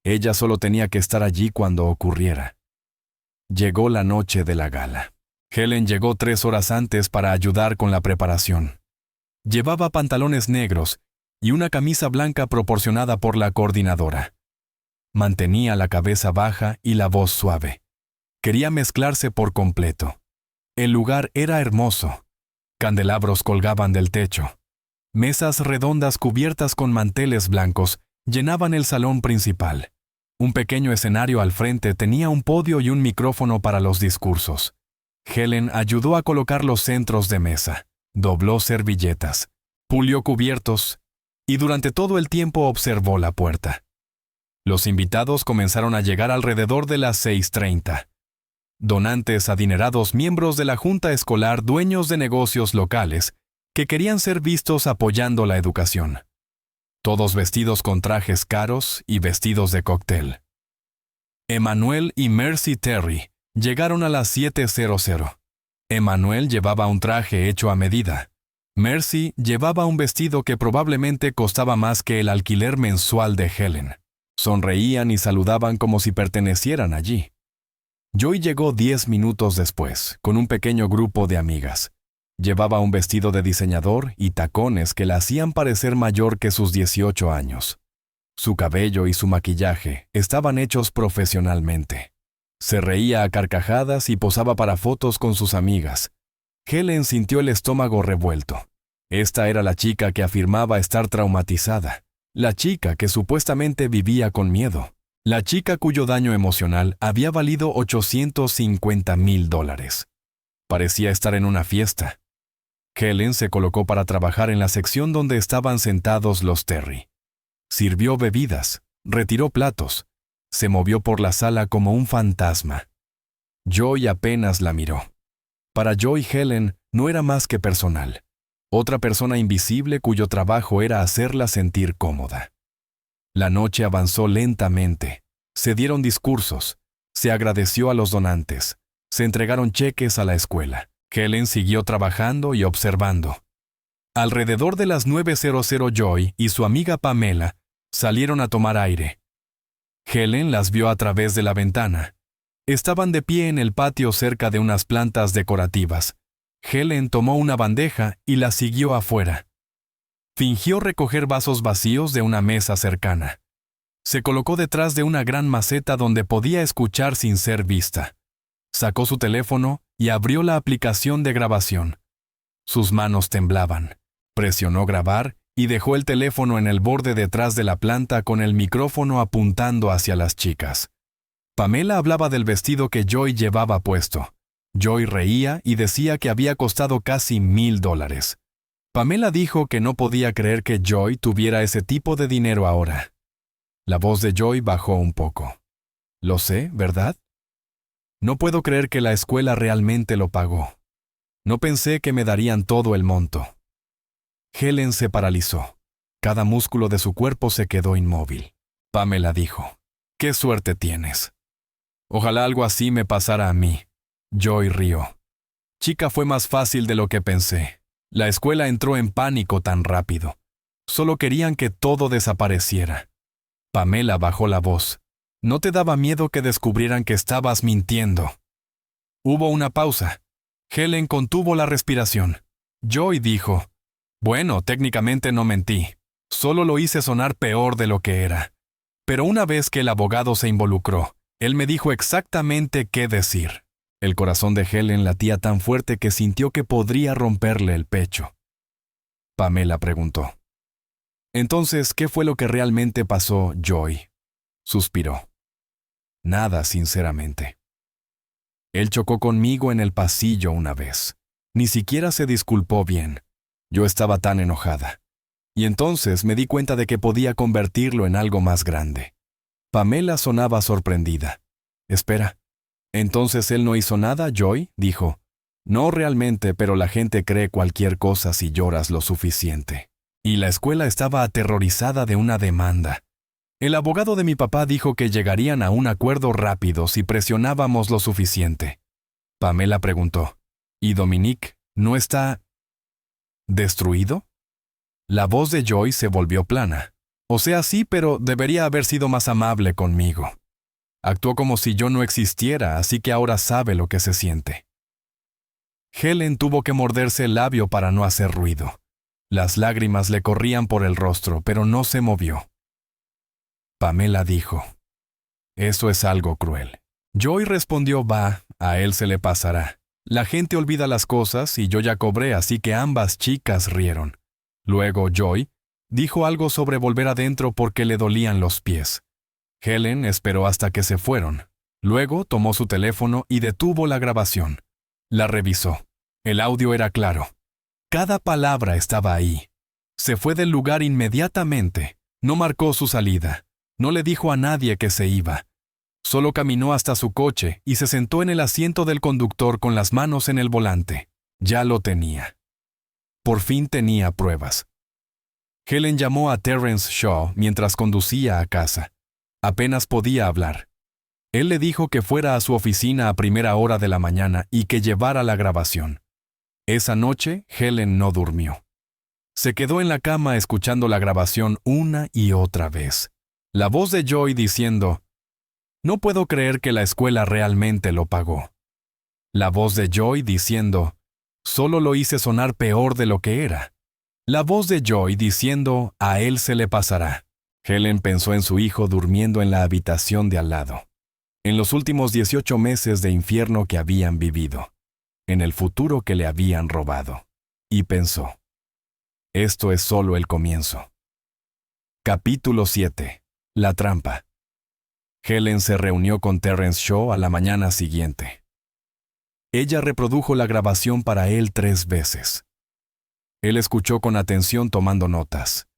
Speaker 1: Ella solo tenía que estar allí cuando ocurriera. Llegó la noche de la gala. Helen llegó 3 horas antes para ayudar con la preparación. Llevaba pantalones negros y una camisa blanca proporcionada por la coordinadora. Mantenía la cabeza baja y la voz suave. Quería mezclarse por completo. El lugar era hermoso. Candelabros colgaban del techo. Mesas redondas cubiertas con manteles blancos llenaban el salón principal. Un pequeño escenario al frente tenía un podio y un micrófono para los discursos. Helen ayudó a colocar los centros de mesa, dobló servilletas, pulió cubiertos y durante todo el tiempo observó la puerta. Los invitados comenzaron a llegar alrededor de las 6:30. Donantes adinerados, miembros de la junta escolar, dueños de negocios locales, que querían ser vistos apoyando la educación. Todos vestidos con trajes caros y vestidos de cóctel. Emmanuel y Mercy Terry llegaron a las 7:00. Emmanuel llevaba un traje hecho a medida. Mercy llevaba un vestido que probablemente costaba más que el alquiler mensual de Helen. Sonreían y saludaban como si pertenecieran allí. Joy llegó 10 minutos después, con un pequeño grupo de amigas. Llevaba un vestido de diseñador y tacones que la hacían parecer mayor que sus 18 años. Su cabello y su maquillaje estaban hechos profesionalmente. Se reía a carcajadas y posaba para fotos con sus amigas. Helen sintió el estómago revuelto. Esta era la chica que afirmaba estar traumatizada. La chica que supuestamente vivía con miedo. La chica cuyo daño emocional había valido $850,000. Parecía estar en una fiesta. Helen se colocó para trabajar en la sección donde estaban sentados los Terry. Sirvió bebidas, retiró platos, se movió por la sala como un fantasma. Joy apenas la miró. Para Joy, Helen no era más que personal. Otra persona invisible cuyo trabajo era hacerla sentir cómoda. La noche avanzó lentamente. Se dieron discursos. Se agradeció a los donantes. Se entregaron cheques a la escuela. Helen siguió trabajando y observando. Alrededor de las 9:00 Joy y su amiga Pamela salieron a tomar aire. Helen las vio a través de la ventana. Estaban de pie en el patio cerca de unas plantas decorativas. Helen tomó una bandeja y la siguió afuera. Fingió recoger vasos vacíos de una mesa cercana. Se colocó detrás de una gran maceta donde podía escuchar sin ser vista. Sacó su teléfono y abrió la aplicación de grabación. Sus manos temblaban. Presionó grabar y dejó el teléfono en el borde detrás de la planta con el micrófono apuntando hacia las chicas. Pamela hablaba del vestido que Joy llevaba puesto. Joy reía y decía que había costado casi $1,000. Pamela dijo que no podía creer que Joy tuviera ese tipo de dinero ahora. La voz de Joy bajó un poco. Lo sé, ¿verdad? No puedo creer que la escuela realmente lo pagó. No pensé que me darían todo el monto. Helen se paralizó. Cada músculo de su cuerpo se quedó inmóvil. Pamela dijo, «¡Qué suerte tienes! Ojalá algo así me pasara a mí». Joy rió. «Chica, fue más fácil de lo que pensé. La escuela entró en pánico tan rápido. Solo querían que todo desapareciera». Pamela bajó la voz. «¿No te daba miedo que descubrieran que estabas mintiendo?» Hubo una pausa. Helen contuvo la respiración. Joy dijo, «Bueno, técnicamente no mentí. Solo lo hice sonar peor de lo que era. Pero una vez que el abogado se involucró, él me dijo exactamente qué decir». El corazón de Helen latía tan fuerte que sintió que podría romperle el pecho. Pamela preguntó, «Entonces, ¿qué fue lo que realmente pasó, Joy?» Suspiró. «Nada, sinceramente. Él chocó conmigo en el pasillo una vez. Ni siquiera se disculpó bien. Yo estaba tan enojada. Y entonces me di cuenta de que podía convertirlo en algo más grande». Pamela sonaba sorprendida. «Espera. ¿Entonces él no hizo nada, Joy?», dijo. «No realmente, pero la gente cree cualquier cosa si lloras lo suficiente». Y la escuela estaba aterrorizada de una demanda. El abogado de mi papá dijo que llegarían a un acuerdo rápido si presionábamos lo suficiente. Pamela preguntó, «¿Y Dominique no está destruido?» La voz de Joy se volvió plana. «O sea, sí, pero debería haber sido más amable conmigo. Actuó como si yo no existiera, así que ahora sabe lo que se siente». Helen tuvo que morderse el labio para no hacer ruido. Las lágrimas le corrían por el rostro, pero no se movió. Pamela dijo: «Eso es algo cruel». Joy respondió: «Va, a él se le pasará. La gente olvida las cosas y yo ya cobré, así que ambas chicas rieron». Luego Joy dijo algo sobre volver adentro porque le dolían los pies. Helen esperó hasta que se fueron. Luego tomó su teléfono y detuvo la grabación. La revisó. El audio era claro. Cada palabra estaba ahí. Se fue del lugar inmediatamente. No marcó su salida. No le dijo a nadie que se iba. Solo caminó hasta su coche y se sentó en el asiento del conductor con las manos en el volante. Ya lo tenía. Por fin tenía pruebas. Helen llamó a Terrence Shaw mientras conducía a casa. Apenas podía hablar. Él le dijo que fuera a su oficina a primera hora de la mañana y que llevara la grabación. Esa noche, Helen no durmió. Se quedó en la cama escuchando la grabación una y otra vez. La voz de Joy diciendo: «No puedo creer que la escuela realmente lo pagó». La voz de Joy diciendo: «Solo lo hice sonar peor de lo que era». La voz de Joy diciendo: «A él se le pasará». Helen pensó en su hijo durmiendo en la habitación de al lado, en los últimos 18 meses de infierno que habían vivido, en el futuro que le habían robado, y pensó: esto es solo el comienzo. Capítulo 7. La trampa. Helen se reunió con Terrence Shaw a la mañana siguiente. Ella reprodujo la grabación para él 3 veces. Él escuchó con atención tomando notas.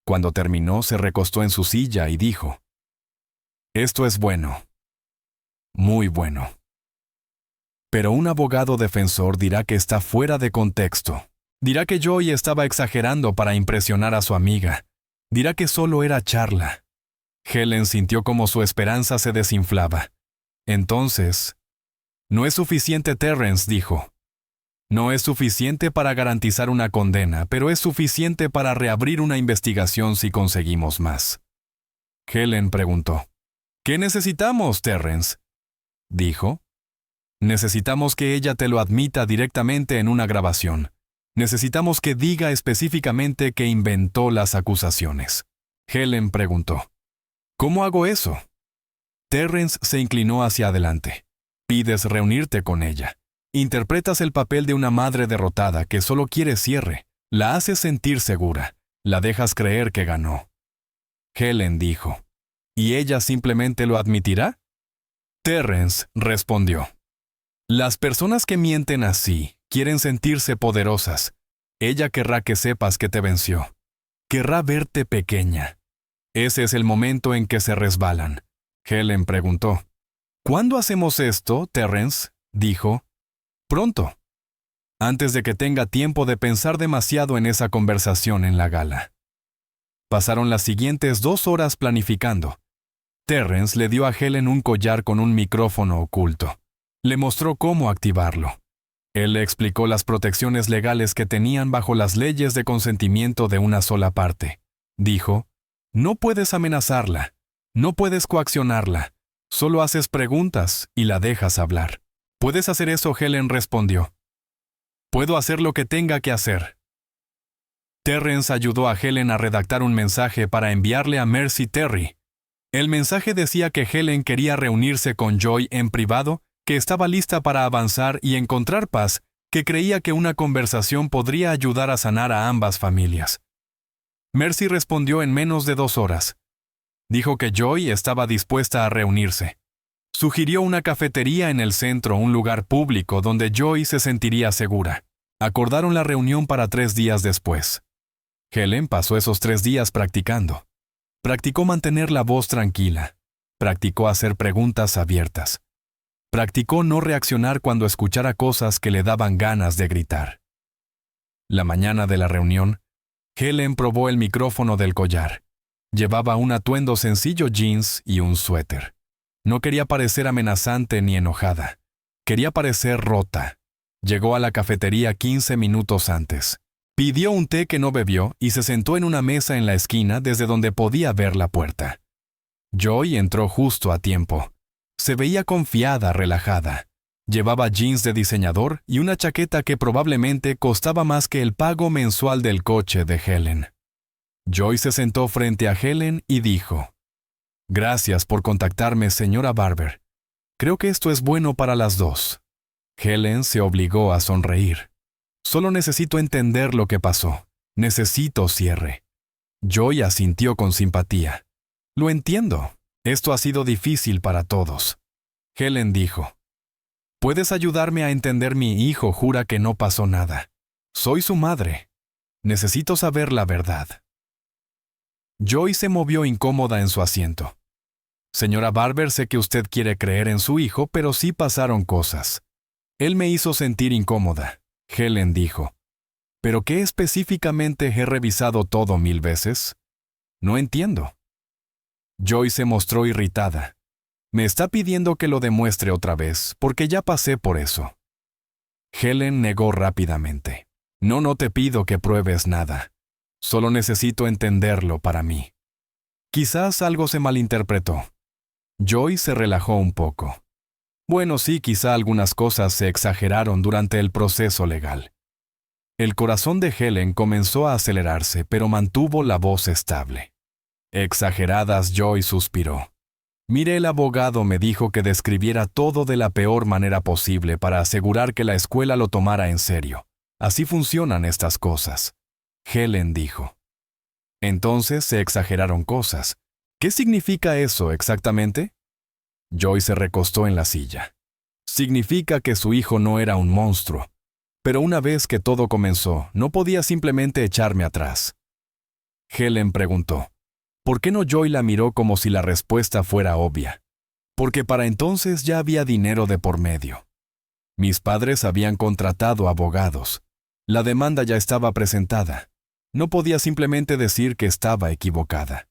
Speaker 1: Cuando terminó, se recostó en su silla y dijo: «Esto es bueno. Muy bueno. Pero un abogado defensor dirá que está fuera de contexto. Dirá que Joy estaba exagerando para impresionar a su amiga. Dirá que solo era charla». Helen sintió como su esperanza se desinflaba. Entonces: «No es suficiente», Terrence dijo. «No es suficiente para garantizar una condena, pero es suficiente para reabrir una investigación si conseguimos más». Helen preguntó: «¿Qué necesitamos, Terrence?». Dijo: «Necesitamos que ella te lo admita directamente en una grabación. Necesitamos que diga específicamente que inventó las acusaciones». Helen preguntó: «¿Cómo hago eso?». Terrence se inclinó hacia adelante. «Pides reunirte con ella. Interpretas el papel de una madre derrotada que solo quiere cierre. La haces sentir segura. La dejas creer que ganó». Helen dijo: «¿Y ella simplemente lo admitirá?». Terrence respondió: «Las personas que mienten así quieren sentirse poderosas. Ella querrá que sepas que te venció. Querrá verte pequeña. Ese es el momento en que se resbalan». Helen preguntó: «¿Cuándo hacemos esto, Terrence?». Dijo: «Pronto. Antes de que tenga tiempo de pensar demasiado en esa conversación en la gala». Pasaron las siguientes 2 horas planificando. Terrence le dio a Helen un collar con un micrófono oculto. Le mostró cómo activarlo. Él le explicó las protecciones legales que tenían bajo las leyes de consentimiento de una sola parte. Dijo: «No puedes amenazarla. No puedes coaccionarla. Solo haces preguntas y la dejas hablar». «¿Puedes hacer eso?», Helen respondió. «Puedo hacer lo que tenga que hacer». Terrence ayudó a Helen a redactar un mensaje para enviarle a Mercy Terry. El mensaje decía que Helen quería reunirse con Joy en privado, que estaba lista para avanzar y encontrar paz, que creía que una conversación podría ayudar a sanar a ambas familias. Mercy respondió en menos de 2 horas. Dijo que Joy estaba dispuesta a reunirse. Sugirió una cafetería en el centro, un lugar público donde Joy se sentiría segura. Acordaron la reunión para 3 días después. Helen pasó esos 3 días practicando. Practicó mantener la voz tranquila. Practicó hacer preguntas abiertas. Practicó no reaccionar cuando escuchara cosas que le daban ganas de gritar. La mañana de la reunión, Helen probó el micrófono del collar. Llevaba un atuendo sencillo, jeans y un suéter. No quería parecer amenazante ni enojada. Quería parecer rota. Llegó a la cafetería 15 minutos antes. Pidió un té que no bebió y se sentó en una mesa en la esquina desde donde podía ver la puerta. Joy entró justo a tiempo. Se veía confiada, relajada. Llevaba jeans de diseñador y una chaqueta que probablemente costaba más que el pago mensual del coche de Helen. Joy se sentó frente a Helen y dijo: «Gracias por contactarme, señora Barber. Creo que esto es bueno para las dos». Helen se obligó a sonreír. «Solo necesito entender lo que pasó. Necesito cierre». Joy asintió con simpatía. «Lo entiendo. Esto ha sido difícil para todos». Helen dijo: «¿Puedes ayudarme a entender? Mi hijo jura que no pasó nada. Soy su madre. Necesito saber la verdad». Joy se movió incómoda en su asiento. «Señora Barber, sé que usted quiere creer en su hijo, pero sí pasaron cosas. Él me hizo sentir incómoda», Helen dijo. «¿Pero qué específicamente? He revisado todo 1000 veces. No entiendo». Joy se mostró irritada. «Me está pidiendo que lo demuestre otra vez, porque ya pasé por eso». Helen negó rápidamente. No te pido que pruebes nada. Solo necesito entenderlo para mí». Quizás algo se malinterpretó. Joy se relajó un poco. Bueno, sí, quizá algunas cosas se exageraron durante el proceso legal. El corazón de Helen comenzó a acelerarse, pero mantuvo la voz estable. «Exageradas», Joy suspiró. «Mire, el abogado me dijo que describiera todo de la peor manera posible para asegurar que la escuela lo tomara en serio. Así funcionan estas cosas». Helen dijo. «Entonces se exageraron cosas. ¿Qué significa eso exactamente?» Joy se recostó en la silla. «Significa que su hijo no era un monstruo. Pero una vez que todo comenzó, no podía simplemente echarme atrás». Helen preguntó. ¿Por qué no? Joy la miró como si la respuesta fuera obvia. «Porque para entonces ya había dinero de por medio. Mis padres habían contratado abogados. La demanda ya estaba presentada. No podía simplemente decir que estaba equivocada».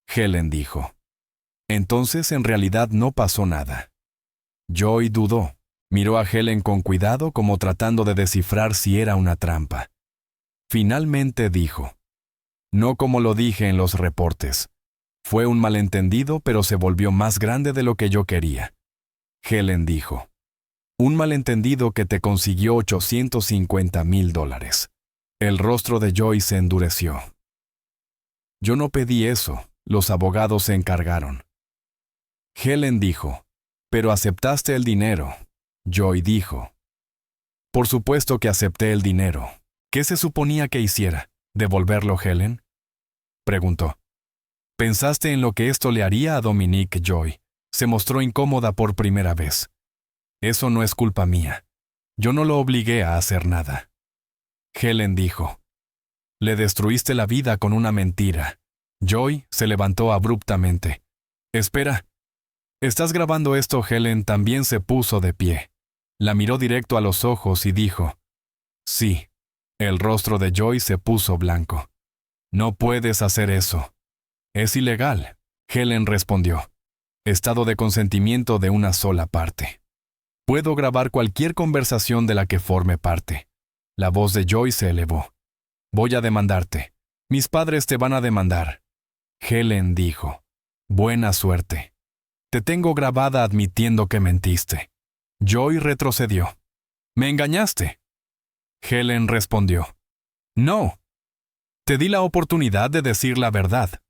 Speaker 1: Helen dijo. «Entonces en realidad no pasó nada». Joy dudó. Miró a Helen con cuidado, como tratando de descifrar si era una trampa. Finalmente dijo: «No como lo dije en los reportes. Fue un malentendido, pero se volvió más grande de lo que yo quería». Helen dijo: «Un malentendido que te consiguió $850,000. El rostro de Joy se endureció. «Yo no pedí eso. Los abogados se encargaron». Helen dijo: «Pero aceptaste el dinero». Joy dijo: «Por supuesto que acepté el dinero. ¿Qué se suponía que hiciera? ¿Devolverlo, Helen?», preguntó. «¿Pensaste en lo que esto le haría a Dominique?» Joy se mostró incómoda por primera vez. «Eso no es culpa mía. Yo no lo obligué a hacer nada». Helen dijo: «Le destruiste la vida con una mentira». Joy se levantó abruptamente. «Espera. ¿Estás grabando esto?» Helen también se puso de pie. La miró directo a los ojos y dijo: «Sí». El rostro de Joy se puso blanco. «No puedes hacer eso. Es ilegal», Helen respondió. «Estado de consentimiento de una sola parte. Puedo grabar cualquier conversación de la que forme parte». La voz de Joy se elevó. «Voy a demandarte. Mis padres te van a demandar». Helen dijo: «Buena suerte. Te tengo grabada admitiendo que mentiste». Joy retrocedió. «¿Me engañaste?». Helen respondió: «No. Te di la oportunidad de decir la verdad.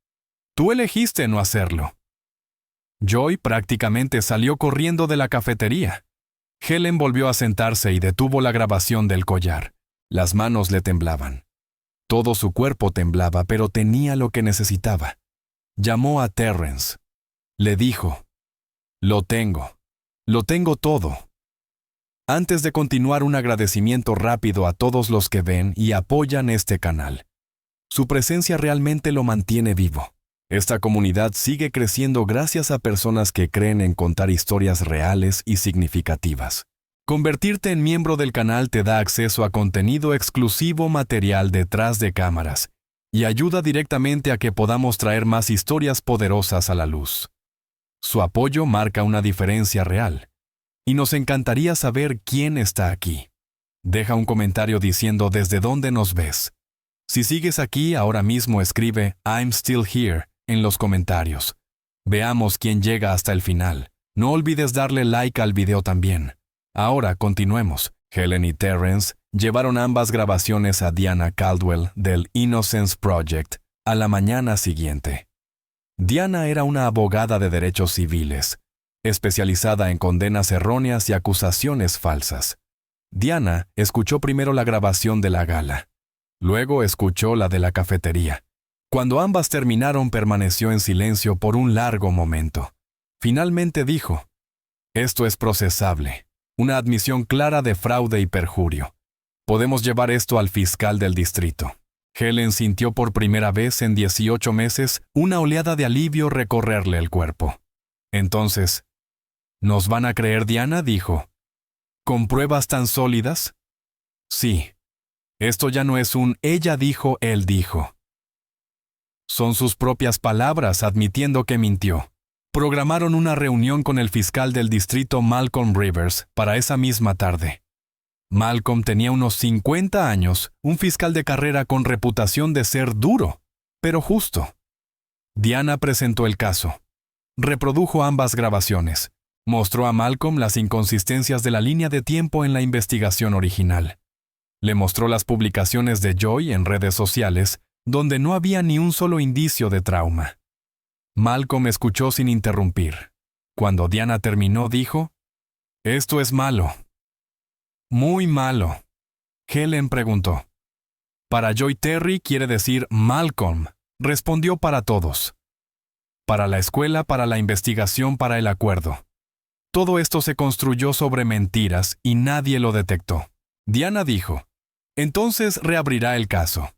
Speaker 1: Tú elegiste no hacerlo». Joy prácticamente salió corriendo de la cafetería. Helen volvió a sentarse y detuvo la grabación del collar. Las manos le temblaban. Todo su cuerpo temblaba, pero tenía lo que necesitaba. Llamó a Terrence. Le dijo: «Lo tengo todo». Antes de continuar, un agradecimiento rápido a todos los que ven y apoyan este canal. Su presencia realmente lo mantiene vivo. Esta comunidad sigue creciendo gracias a personas que creen en contar historias reales y significativas. Convertirte en miembro del canal te da acceso a contenido exclusivo, material detrás de cámaras, y ayuda directamente a que podamos traer más historias poderosas a la luz. Su apoyo marca una diferencia real, y nos encantaría saber quién está aquí. Deja un comentario diciendo desde dónde nos ves. Si sigues aquí ahora mismo, escribe "I'm still here" en los comentarios. Veamos quién llega hasta el final. No olvides darle like al video también. Ahora continuemos. Helen y Terrence llevaron ambas grabaciones a Diana Caldwell del Innocence Project a la mañana siguiente. Diana era una abogada de derechos civiles, especializada en condenas erróneas y acusaciones falsas. Diana escuchó primero la grabación de la gala. Luego escuchó la de la cafetería. Cuando ambas terminaron, permaneció en silencio por un largo momento. Finalmente dijo: «Esto es procesable. Una admisión clara de fraude y perjurio. Podemos llevar esto al fiscal del distrito». Helen sintió por primera vez en 18 meses una oleada de alivio recorrerle el cuerpo. Entonces, «¿Nos van a creer, Diana?», dijo. «¿Con pruebas tan sólidas?». «Sí. Esto ya no es un ella dijo, él dijo. Son sus propias palabras admitiendo que mintió». Programaron una reunión con el fiscal del distrito Malcolm Rivers para esa misma tarde. Malcolm tenía unos 50 años, un fiscal de carrera con reputación de ser duro, pero justo. Diana presentó el caso. Reprodujo ambas grabaciones. Mostró a Malcolm las inconsistencias de la línea de tiempo en la investigación original. Le mostró las publicaciones de Joy en redes sociales, donde no había ni un solo indicio de trauma. Malcolm escuchó sin interrumpir. Cuando Diana terminó, dijo: «Esto es malo. Muy malo». Helen preguntó. «Para Joy Terry quiere decir Malcolm», respondió para todos. «Para la escuela, para la investigación, para el acuerdo. Todo esto se construyó sobre mentiras y nadie lo detectó». Diana dijo: «Entonces reabrirá el caso».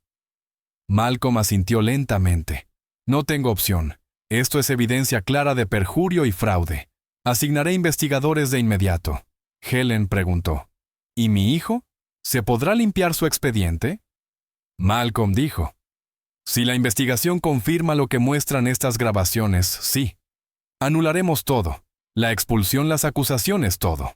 Speaker 1: Malcolm asintió lentamente. «No tengo opción. Esto es evidencia clara de perjurio y fraude. Asignaré investigadores de inmediato». Helen preguntó: «¿Y mi hijo? ¿Se podrá limpiar su expediente?». Malcolm dijo: «Si la investigación confirma lo que muestran estas grabaciones, sí. Anularemos todo. La expulsión, las acusaciones, todo».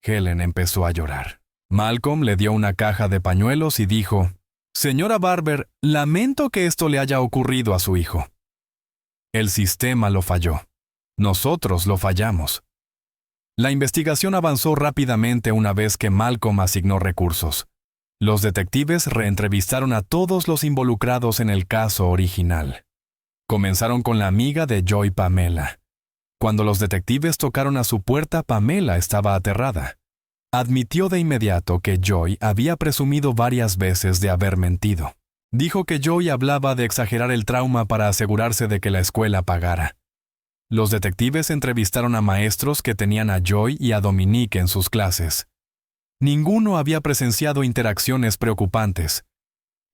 Speaker 1: Helen empezó a llorar. Malcolm le dio una caja de pañuelos y dijo: «Señora Barber, lamento que esto le haya ocurrido a su hijo. El sistema lo falló. Nosotros lo fallamos». La investigación avanzó rápidamente una vez que Malcolm asignó recursos. Los detectives reentrevistaron a todos los involucrados en el caso original. Comenzaron con la amiga de Joy, Pamela. Cuando los detectives tocaron a su puerta, Pamela estaba aterrada. Admitió de inmediato que Joy había presumido varias veces de haber mentido. Dijo que Joy hablaba de exagerar el trauma para asegurarse de que la escuela pagara. Los detectives entrevistaron a maestros que tenían a Joy y a Dominique en sus clases. Ninguno había presenciado interacciones preocupantes.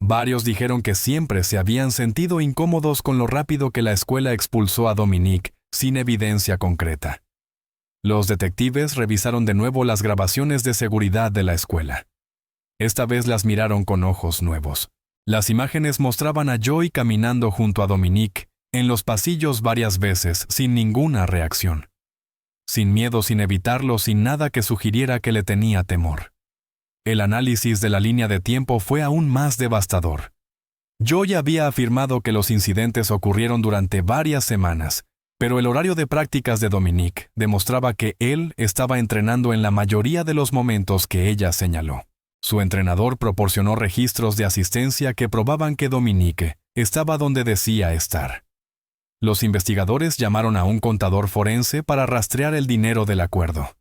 Speaker 1: Varios dijeron que siempre se habían sentido incómodos con lo rápido que la escuela expulsó a Dominique, sin evidencia concreta. Los detectives revisaron de nuevo las grabaciones de seguridad de la escuela. Esta vez las miraron con ojos nuevos. Las imágenes mostraban a Joy caminando junto a Dominique en los pasillos varias veces, sin ninguna reacción. Sin miedo, sin evitarlo, sin nada que sugiriera que le tenía temor. El análisis de la línea de tiempo fue aún más devastador. Joy había afirmado que los incidentes ocurrieron durante varias semanas, pero el horario de prácticas de Dominique demostraba que él estaba entrenando en la mayoría de los momentos que ella señaló. Su entrenador proporcionó registros de asistencia que probaban que Dominique estaba donde decía estar. Los investigadores llamaron a un contador forense para rastrear el dinero del acuerdo.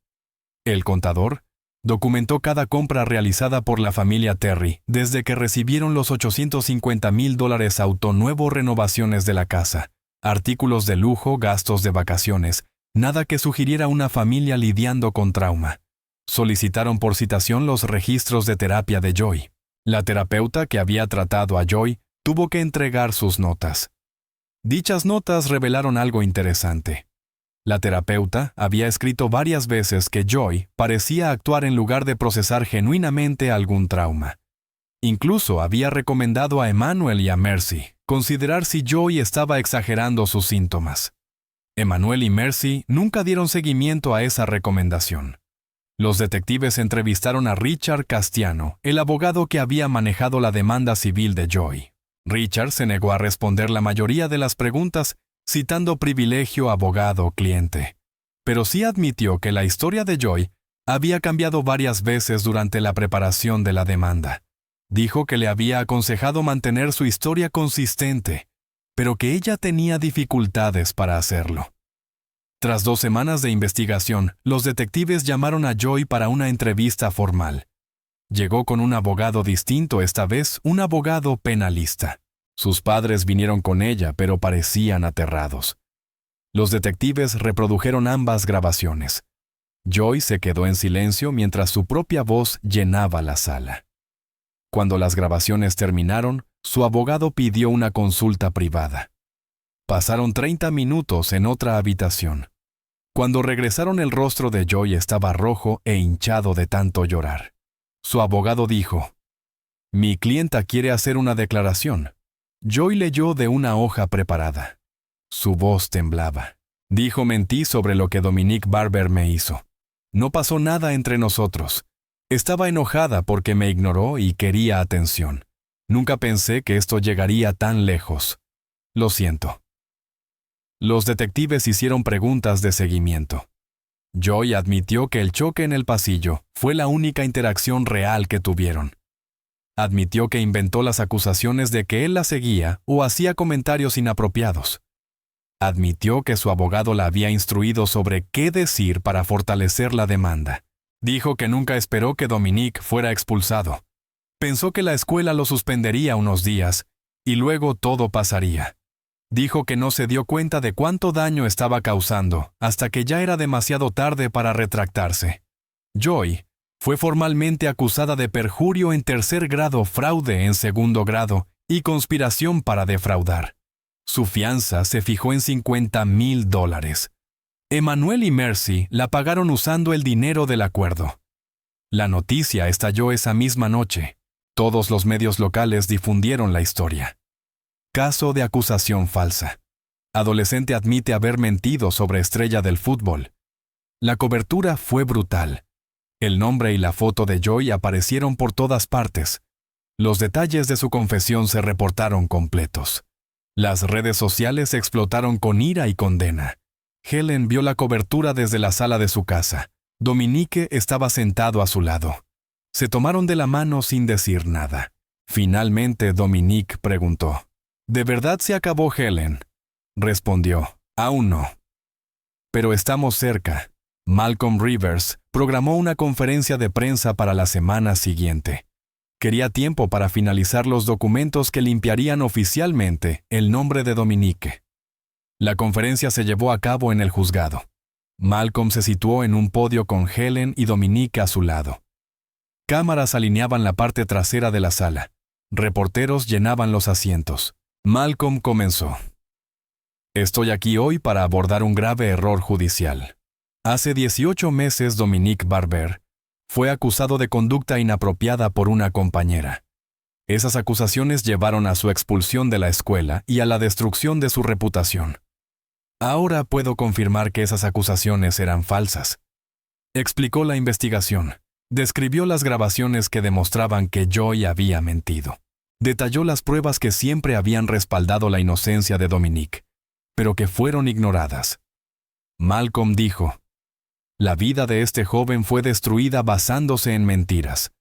Speaker 1: El contador documentó cada compra realizada por la familia Terry desde que recibieron los $850,000 auto nuevo, renovaciones de la casa, artículos de lujo, gastos de vacaciones, nada que sugiriera una familia lidiando con trauma. Solicitaron por citación los registros de terapia de Joy. La terapeuta que había tratado a Joy tuvo que entregar sus notas. Dichas notas revelaron algo interesante. La terapeuta había escrito varias veces que Joy parecía actuar en lugar de procesar genuinamente algún trauma. Incluso había recomendado a Emmanuel y a Mercy considerar si Joy estaba exagerando sus síntomas. Emmanuel y Mercy nunca dieron seguimiento a esa recomendación. Los detectives entrevistaron a Richard Castiano, el abogado que había manejado la demanda civil de Joy. Richard se negó a responder la mayoría de las preguntas, citando privilegio abogado-cliente. pero sí admitió que la historia de Joy había cambiado varias veces durante la preparación de la demanda. Dijo que le había aconsejado mantener su historia consistente, pero que ella tenía dificultades para hacerlo. Tras 2 semanas de investigación, los detectives llamaron a Joy para una entrevista formal. Llegó con un abogado distinto, esta vez un abogado penalista. Sus padres vinieron con ella, pero parecían aterrados. Los detectives reprodujeron ambas grabaciones. Joy se quedó en silencio mientras su propia voz llenaba la sala. Cuando las grabaciones terminaron, su abogado pidió una consulta privada. Pasaron 30 minutos en otra habitación. Cuando regresaron, el rostro de Joy estaba rojo e hinchado de tanto llorar. Su abogado dijo: «Mi clienta quiere hacer una declaración». Joy leyó de una hoja preparada. Su voz temblaba. Dijo: «Mentí sobre lo que Dominique Barber me hizo. No pasó nada entre nosotros. Estaba enojada porque me ignoró y quería atención. Nunca pensé que esto llegaría tan lejos. Lo siento». Los detectives hicieron preguntas de seguimiento. Joy admitió que el choque en el pasillo fue la única interacción real que tuvieron. Admitió que inventó las acusaciones de que él la seguía o hacía comentarios inapropiados. Admitió que su abogado la había instruido sobre qué decir para fortalecer la demanda. Dijo que nunca esperó que Dominique fuera expulsado. Pensó que la escuela lo suspendería unos días y luego todo pasaría. Dijo que no se dio cuenta de cuánto daño estaba causando hasta que ya era demasiado tarde para retractarse. Joy fue formalmente acusada de perjurio en 3er grado, fraude en 2º grado y conspiración para defraudar. Su fianza se fijó en $50,000. Emmanuel y Mercy la pagaron usando el dinero del acuerdo. La noticia estalló esa misma noche. Todos los medios locales difundieron la historia. Caso de acusación falsa. Adolescente admite haber mentido sobre estrella del fútbol. La cobertura fue brutal. El nombre y la foto de Joy aparecieron por todas partes. Los detalles de su confesión se reportaron completos. Las redes sociales explotaron con ira y condena. Helen vio la cobertura desde la sala de su casa. Dominique estaba sentado a su lado. Se tomaron de la mano sin decir nada. Finalmente Dominique preguntó: «¿De verdad se acabó, Helen?». Respondió: «Aún no. Pero estamos cerca». Malcolm Rivers programó una conferencia de prensa para la semana siguiente. Quería tiempo para finalizar los documentos que limpiarían oficialmente el nombre de Dominique. La conferencia se llevó a cabo en el juzgado. Malcolm se situó en un podio con Helen y Dominique a su lado. Cámaras alineaban la parte trasera de la sala. Reporteros llenaban los asientos. Malcolm comenzó: «Estoy aquí hoy para abordar un grave error judicial. Hace 18 meses Dominique Barber fue acusado de conducta inapropiada por una compañera. Esas acusaciones llevaron a su expulsión de la escuela y a la destrucción de su reputación. Ahora puedo confirmar que esas acusaciones eran falsas». Explicó la investigación. Describió las grabaciones que demostraban que Joy había mentido. Detalló las pruebas que siempre habían respaldado la inocencia de Dominique, pero que fueron ignoradas. Malcolm dijo: «La vida de este joven fue destruida basándose en mentiras.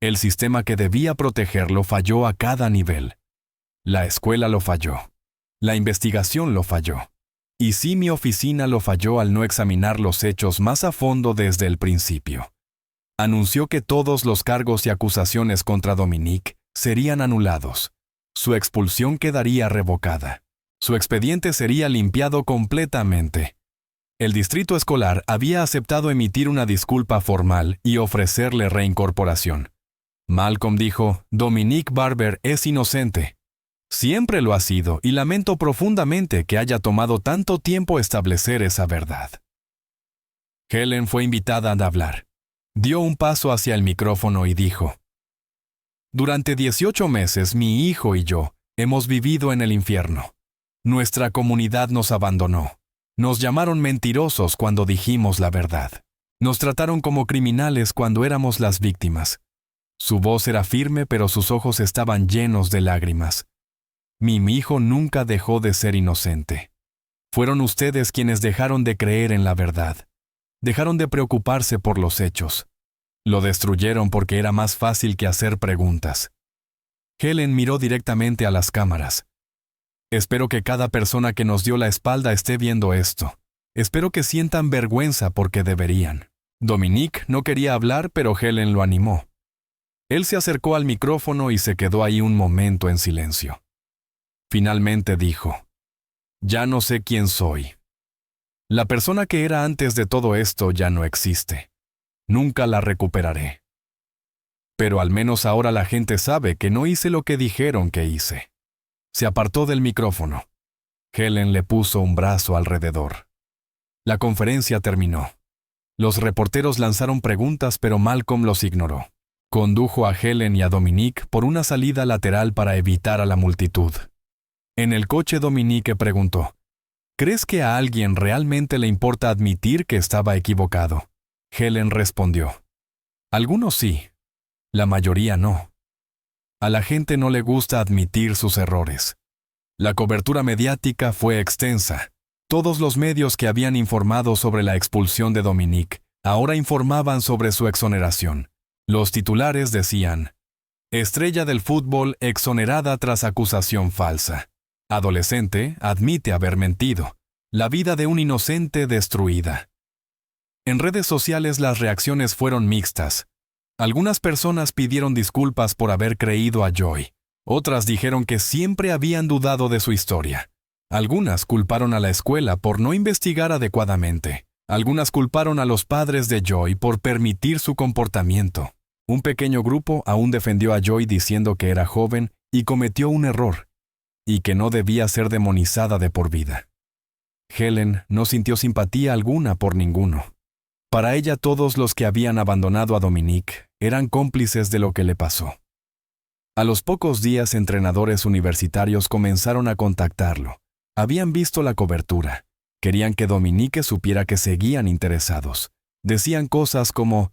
Speaker 1: El sistema que debía protegerlo falló a cada nivel. La escuela lo falló. La investigación lo falló. Y sí, mi oficina lo falló al no examinar los hechos más a fondo desde el principio». Anunció que todos los cargos y acusaciones contra Dominique serían anulados. Su expulsión quedaría revocada. Su expediente sería limpiado completamente. El distrito escolar había aceptado emitir una disculpa formal y ofrecerle reincorporación. Malcolm dijo: «Dominique Barber es inocente. Siempre lo ha sido y lamento profundamente que haya tomado tanto tiempo establecer esa verdad». Helen fue invitada a hablar. Dio un paso hacia el micrófono y dijo: «Durante 18 meses mi hijo y yo hemos vivido en el infierno. Nuestra comunidad nos abandonó. Nos llamaron mentirosos cuando dijimos la verdad. Nos trataron como criminales cuando éramos las víctimas». Su voz era firme, pero sus ojos estaban llenos de lágrimas. «Mi hijo nunca dejó de ser inocente». Fueron ustedes quienes dejaron de creer en la verdad. Dejaron de preocuparse por los hechos. Lo destruyeron porque era más fácil que hacer preguntas. Helen miró directamente a las cámaras. Espero que cada persona que nos dio la espalda esté viendo esto. Espero que sientan vergüenza porque deberían. Dominique no quería hablar, pero Helen lo animó. Él se acercó al micrófono y se quedó ahí un momento en silencio. Finalmente dijo: «Ya no sé quién soy. La persona que era antes de todo esto ya no existe. Nunca la recuperaré. Pero al menos ahora la gente sabe que no hice lo que dijeron que hice». Se apartó del micrófono. Helen le puso un brazo alrededor. La conferencia terminó. Los reporteros lanzaron preguntas, pero Malcolm los ignoró. Condujo a Helen y a Dominique por una salida lateral para evitar a la multitud. En el coche, Dominique preguntó: «¿Crees que a alguien realmente le importa admitir que estaba equivocado?». Helen respondió: «Algunos sí, la mayoría no. A la gente no le gusta admitir sus errores». La cobertura mediática fue extensa. Todos los medios que habían informado sobre la expulsión de Dominique ahora informaban sobre su exoneración. Los titulares decían: «Estrella del fútbol exonerada tras acusación falsa. Adolescente admite haber mentido. La vida de un inocente destruida». En redes sociales las reacciones fueron mixtas. Algunas personas pidieron disculpas por haber creído a Joy. Otras dijeron que siempre habían dudado de su historia. Algunas culparon a la escuela por no investigar adecuadamente. Algunas culparon a los padres de Joy por permitir su comportamiento. Un pequeño grupo aún defendió a Joy diciendo que era joven y cometió un error, y que no debía ser demonizada de por vida. Helen no sintió simpatía alguna por ninguno. Para ella, todos los que habían abandonado a Dominique eran cómplices de lo que le pasó. A los pocos días, entrenadores universitarios comenzaron a contactarlo. Habían visto la cobertura. Querían que Dominique supiera que seguían interesados. Decían cosas como: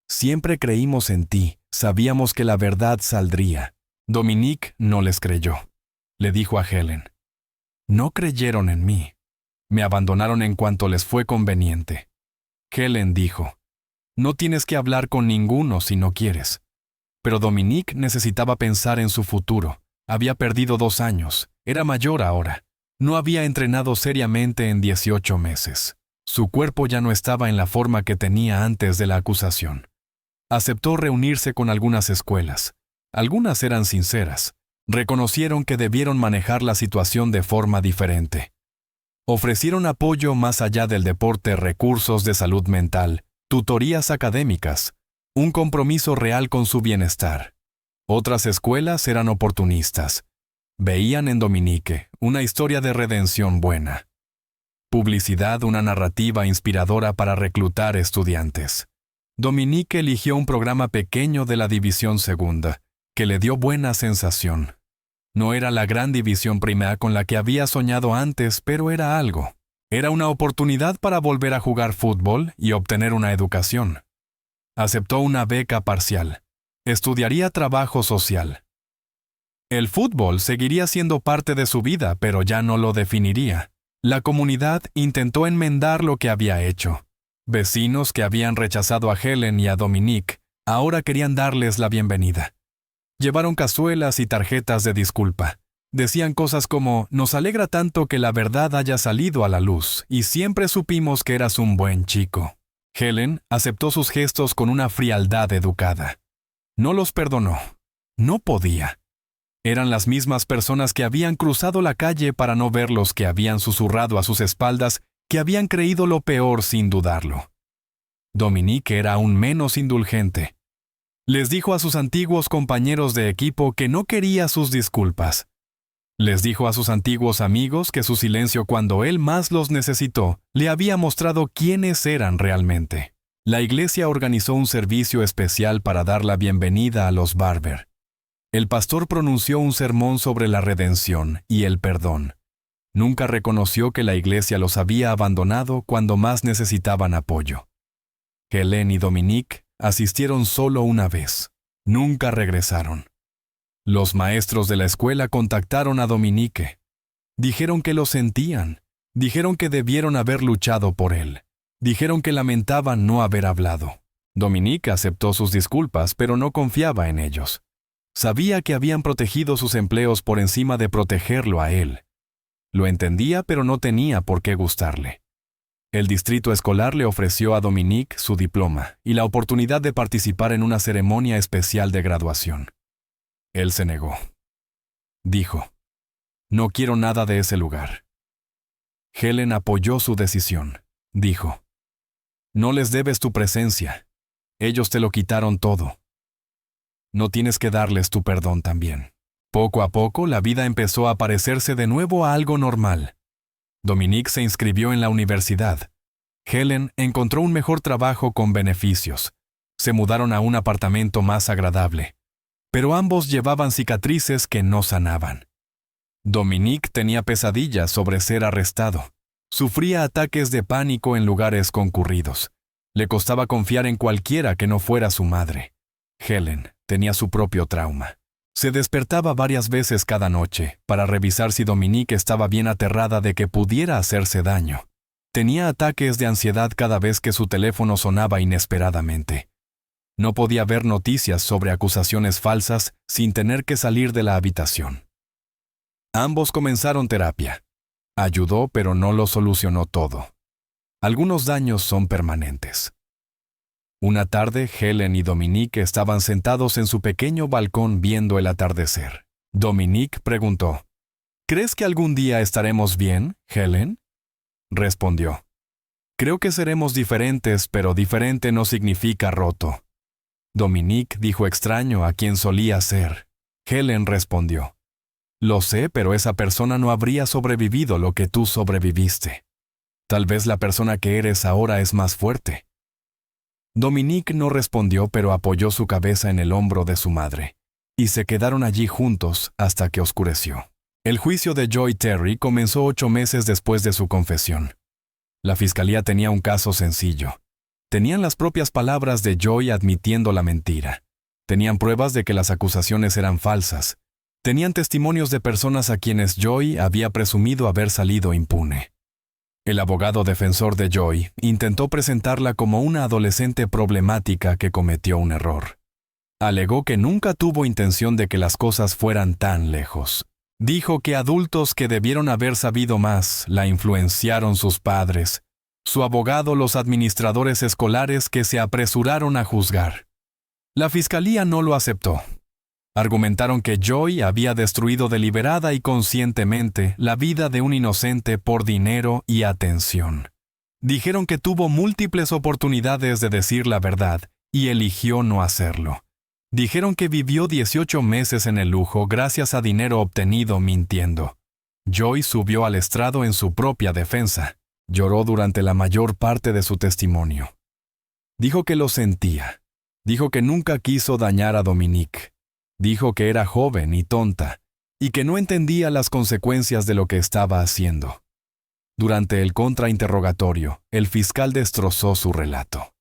Speaker 1: «Siempre creímos en ti, sabíamos que la verdad saldría». Dominique no les creyó. Le dijo a Helen: «No creyeron en mí. Me abandonaron en cuanto les fue conveniente». Helen dijo: «No tienes que hablar con ninguno si no quieres». Pero Dominique necesitaba pensar en su futuro. Había perdido 2 años. Era mayor ahora. No había entrenado seriamente en 18 meses. Su cuerpo ya no estaba en la forma que tenía antes de la acusación. Aceptó reunirse con algunas escuelas. Algunas eran sinceras. Reconocieron que debieron manejar la situación de forma diferente. Ofrecieron apoyo más allá del deporte, recursos de salud mental, tutorías académicas, un compromiso real con su bienestar. Otras escuelas eran oportunistas. Veían en Dominique una historia de redención buena. Publicidad, una narrativa inspiradora para reclutar estudiantes. Dominique eligió un programa pequeño de la División Segunda, que le dio buena sensación. No era la gran División Primera con la que había soñado antes, pero era algo. Era una oportunidad para volver a jugar fútbol y obtener una educación. Aceptó una beca parcial. Estudiaría trabajo social. El fútbol seguiría siendo parte de su vida, pero ya no lo definiría. La comunidad intentó enmendar lo que había hecho. Vecinos que habían rechazado a Helen y a Dominique ahora querían darles la bienvenida. Llevaron cazuelas y tarjetas de disculpa. Decían cosas como: «Nos alegra tanto que la verdad haya salido a la luz y siempre supimos que eras un buen chico». Helen aceptó sus gestos con una frialdad educada. No los perdonó. No podía. Eran las mismas personas que habían cruzado la calle para no verlos, que habían susurrado a sus espaldas, que habían creído lo peor sin dudarlo. Dominique era aún menos indulgente. Les dijo a sus antiguos compañeros de equipo que no quería sus disculpas. Les dijo a sus antiguos amigos que su silencio cuando él más los necesitó le había mostrado quiénes eran realmente. La iglesia organizó un servicio especial para dar la bienvenida a los Barber. El pastor pronunció un sermón sobre la redención y el perdón. Nunca reconoció que la iglesia los había abandonado cuando más necesitaban apoyo. Helen y Dominique asistieron solo una vez. Nunca regresaron. Los maestros de la escuela contactaron a Dominique. Dijeron que lo sentían, Dijeron que debieron haber luchado por él. Dijeron que lamentaban no haber hablado. Dominique aceptó sus disculpas, pero no confiaba en ellos. Sabía que habían protegido sus empleos por encima de protegerlo a él. Lo entendía, pero no tenía por qué gustarle. El distrito escolar le ofreció a Dominique su diploma y la oportunidad de participar en una ceremonia especial de graduación. Él se negó. Dijo, «No quiero nada de ese lugar». Helen apoyó su decisión. Dijo, «No les debes tu presencia. Ellos te lo quitaron todo. No tienes que darles tu perdón también». Poco a poco, la vida empezó a parecerse de nuevo a algo normal. Dominique se inscribió en la universidad. Helen encontró un mejor trabajo con beneficios. Se mudaron a un apartamento más agradable. Pero ambos llevaban cicatrices que no sanaban. Dominique tenía pesadillas sobre ser arrestado. Sufría ataques de pánico en lugares concurridos. Le costaba confiar en cualquiera que no fuera su madre. Helen tenía su propio trauma. Se despertaba varias veces cada noche para revisar si Dominique estaba bien aterrada de que pudiera hacerse daño. Tenía ataques de ansiedad cada vez que su teléfono sonaba inesperadamente. No podía ver noticias sobre acusaciones falsas sin tener que salir de la habitación. Ambos comenzaron terapia. Ayudó, pero no lo solucionó todo. Algunos daños son permanentes. Una tarde, Helen y Dominique estaban sentados en su pequeño balcón viendo el atardecer. Dominique preguntó, «¿Crees que algún día estaremos bien, Helen?» Respondió, «Creo que seremos diferentes, pero diferente no significa roto». Dominique dijo extraño a quien solía ser. Helen respondió, «Lo sé, pero esa persona no habría sobrevivido lo que tú sobreviviste. Tal vez la persona que eres ahora es más fuerte». Dominique no respondió, pero apoyó su cabeza en el hombro de su madre, y se quedaron allí juntos hasta que oscureció. El juicio de Joy Terry comenzó 8 meses después de su confesión. La fiscalía tenía un caso sencillo. Tenían las propias palabras de Joy admitiendo la mentira. Tenían pruebas de que las acusaciones eran falsas. Tenían testimonios de personas a quienes Joy había presumido haber salido impune. El abogado defensor de Joy intentó presentarla como una adolescente problemática que cometió un error. Alegó que nunca tuvo intención de que las cosas fueran tan lejos. Dijo que adultos que debieron haber sabido más la influenciaron sus padres, su abogado, los administradores escolares que se apresuraron a juzgar. La fiscalía no lo aceptó. Argumentaron que Joy había destruido deliberada y conscientemente la vida de un inocente por dinero y atención. Dijeron que tuvo múltiples oportunidades de decir la verdad y eligió no hacerlo. Dijeron que vivió 18 meses en el lujo gracias a dinero obtenido mintiendo. Joy subió al estrado en su propia defensa. Lloró durante la mayor parte de su testimonio. Dijo que lo sentía. Dijo que nunca quiso dañar a Dominique. Dijo que era joven y tonta, y que no entendía las consecuencias de lo que estaba haciendo. Durante el contrainterrogatorio, el fiscal destrozó su relato.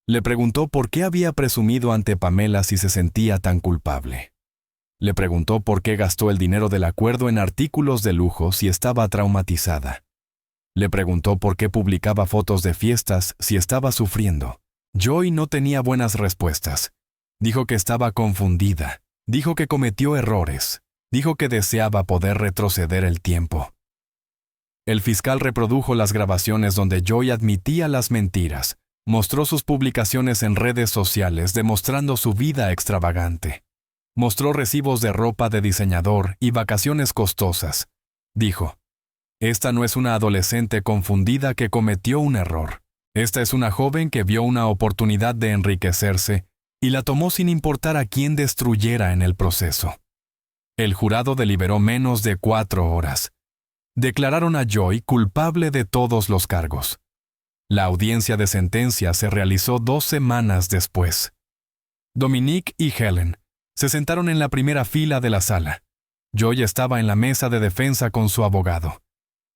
Speaker 1: Le preguntó por qué había presumido ante Pamela si se sentía tan culpable. Le preguntó por qué gastó el dinero del acuerdo en artículos de lujo si estaba traumatizada. Le preguntó por qué publicaba fotos de fiestas si estaba sufriendo. Joy no tenía buenas respuestas. Dijo que estaba confundida. Dijo que cometió errores. Dijo que deseaba poder retroceder el tiempo. El fiscal reprodujo las grabaciones donde Joy admitía las mentiras. Mostró sus publicaciones en redes sociales demostrando su vida extravagante. Mostró recibos de ropa de diseñador y vacaciones costosas. Dijo, «Esta no es una adolescente confundida que cometió un error. Esta es una joven que vio una oportunidad de enriquecerse y la tomó sin importar a quién destruyera en el proceso». El jurado deliberó menos de 4 horas. Declararon a Joy culpable de todos los cargos. La audiencia de sentencia se realizó 2 semanas después. Dominique y Helen se sentaron en la primera fila de la sala. Joy estaba en la mesa de defensa con su abogado.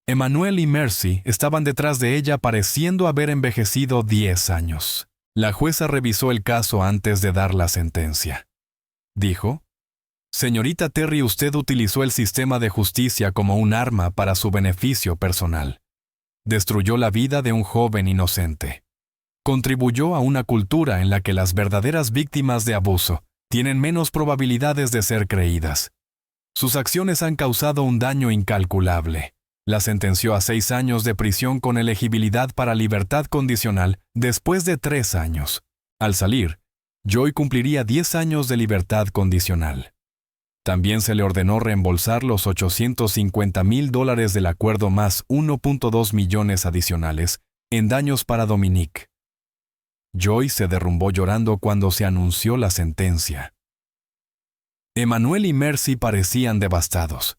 Speaker 1: Emmanuel y Mercy estaban detrás de ella pareciendo haber envejecido 10 años. La jueza revisó el caso antes de dar la sentencia. Dijo, «Señorita Terry, usted utilizó el sistema de justicia como un arma para su beneficio personal. Destruyó la vida de un joven inocente. Contribuyó a una cultura en la que las verdaderas víctimas de abuso tienen menos probabilidades de ser creídas. Sus acciones han causado un daño incalculable. La sentenció a 6 años de prisión con elegibilidad para libertad condicional después de 3 años. Al salir, Joy cumpliría 10 años de libertad condicional. También se le ordenó reembolsar los $850,000 del acuerdo más 1.2 millones adicionales en daños para Dominique. Joy se derrumbó llorando cuando se anunció la sentencia. Emmanuel y Mercy parecían devastados.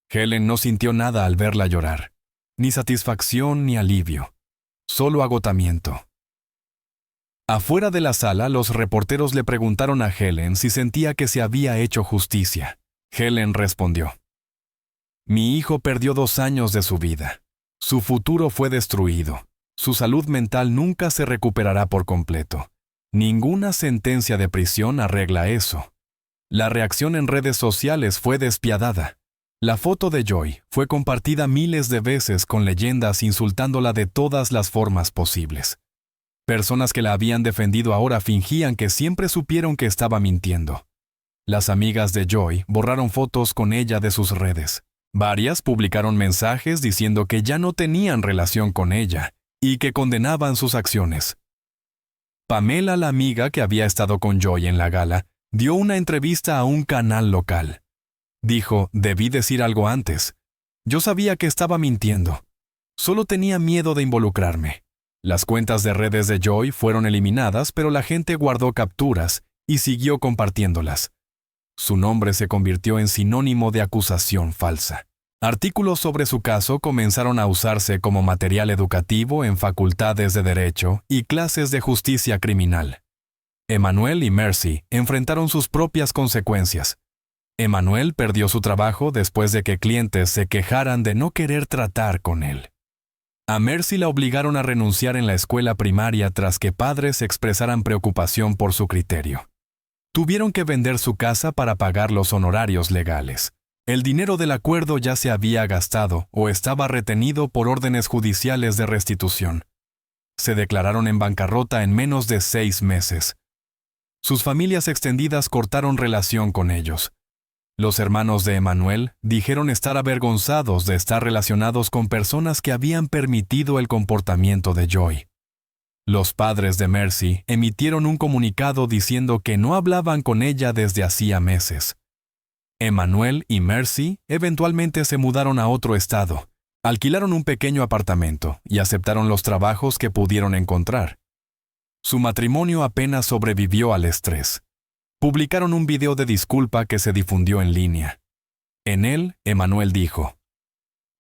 Speaker 1: Helen no sintió nada al verla llorar, ni satisfacción ni alivio, solo agotamiento. Afuera de la sala, los reporteros le preguntaron a Helen si sentía que se había hecho justicia. Helen respondió: «Mi hijo perdió 2 años de su vida. Su futuro fue destruido. Su salud mental nunca se recuperará por completo. Ninguna sentencia de prisión arregla eso». La reacción en redes sociales fue despiadada. La foto de Joy fue compartida miles de veces con leyendas insultándola de todas las formas posibles. Personas que la habían defendido ahora fingían que siempre supieron que estaba mintiendo. Las amigas de Joy borraron fotos con ella de sus redes. Varias publicaron mensajes diciendo que ya no tenían relación con ella y que condenaban sus acciones. Pamela, la amiga que había estado con Joy en la gala, dio una entrevista a un canal local. Dijo: «Debí decir algo antes. Yo sabía que estaba mintiendo. Solo tenía miedo de involucrarme». Las cuentas de redes de Joy fueron eliminadas, pero la gente guardó capturas y siguió compartiéndolas. Su nombre se convirtió en sinónimo de acusación falsa. Artículos sobre su caso comenzaron a usarse como material educativo en facultades de derecho y clases de justicia criminal. Emmanuel y Mercy enfrentaron sus propias consecuencias. Emmanuel perdió su trabajo después de que clientes se quejaran de no querer tratar con él. A Mercy la obligaron a renunciar en la escuela primaria tras que padres expresaran preocupación por su criterio. Tuvieron que vender su casa para pagar los honorarios legales. El dinero del acuerdo ya se había gastado o estaba retenido por órdenes judiciales de restitución. Se declararon en bancarrota en menos de 6 meses. Sus familias extendidas cortaron relación con ellos. Los hermanos de Emmanuel dijeron estar avergonzados de estar relacionados con personas que habían permitido el comportamiento de Joy. Los padres de Mercy emitieron un comunicado diciendo que no hablaban con ella desde hacía meses. Emmanuel y Mercy eventualmente se mudaron a otro estado, alquilaron un pequeño apartamento y aceptaron los trabajos que pudieron encontrar. Su matrimonio apenas sobrevivió al estrés. Publicaron un video de disculpa que se difundió en línea. En él, Emmanuel dijo: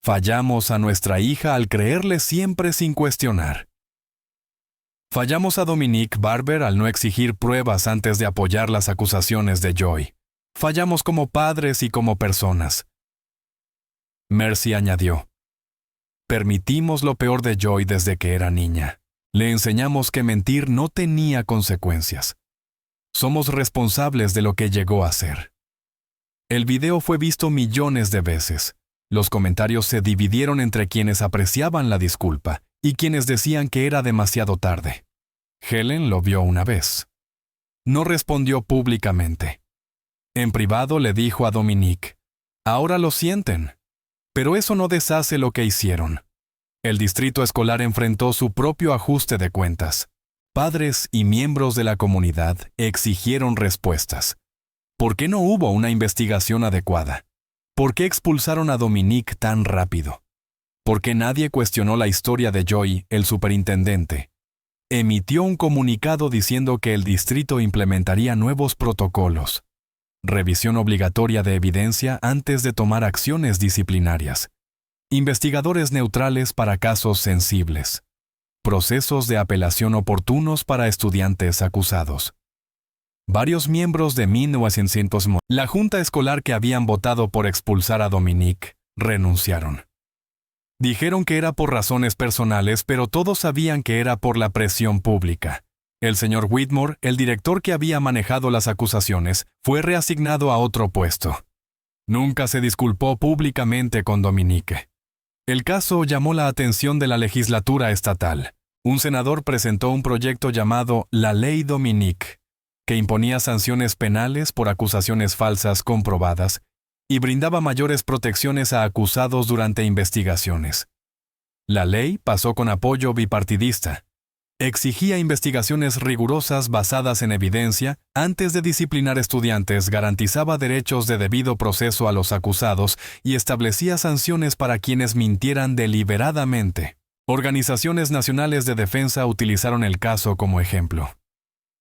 Speaker 1: «Fallamos a nuestra hija al creerle siempre sin cuestionar. Fallamos a Dominique Barber al no exigir pruebas antes de apoyar las acusaciones de Joy. Fallamos como padres y como personas». Mercy añadió: «Permitimos lo peor de Joy desde que era niña. Le enseñamos que mentir no tenía consecuencias. Somos responsables de lo que llegó a ser». El video fue visto millones de veces. Los comentarios se dividieron entre quienes apreciaban la disculpa y quienes decían que era demasiado tarde. Helen lo vio una vez. No respondió públicamente. En privado le dijo a Dominique: «Ahora lo sienten, pero eso no deshace lo que hicieron». El distrito escolar enfrentó su propio ajuste de cuentas. Padres y miembros de la comunidad exigieron respuestas. ¿Por qué no hubo una investigación adecuada? ¿Por qué expulsaron a Dominique tan rápido? ¿Por qué nadie cuestionó la historia de Joy, el superintendente? Emitió un comunicado diciendo que el distrito implementaría nuevos protocolos. Revisión obligatoria de evidencia antes de tomar acciones disciplinarias. Investigadores neutrales para casos sensibles. Procesos de apelación oportunos para estudiantes acusados. Varios miembros de 1900, la junta escolar que habían votado por expulsar a Dominique, renunciaron. Dijeron que era por razones personales, pero todos sabían que era por la presión pública. El señor Whitmore, el director que había manejado las acusaciones, fue reasignado a otro puesto. Nunca se disculpó públicamente con Dominique. El caso llamó la atención de la legislatura estatal. Un senador presentó un proyecto llamado la Ley Dominique, que imponía sanciones penales por acusaciones falsas comprobadas y brindaba mayores protecciones a acusados durante investigaciones. La ley pasó con apoyo bipartidista. Exigía investigaciones rigurosas basadas en evidencia antes de disciplinar estudiantes, garantizaba derechos de debido proceso a los acusados y establecía sanciones para quienes mintieran deliberadamente. Organizaciones nacionales de defensa utilizaron el caso como ejemplo.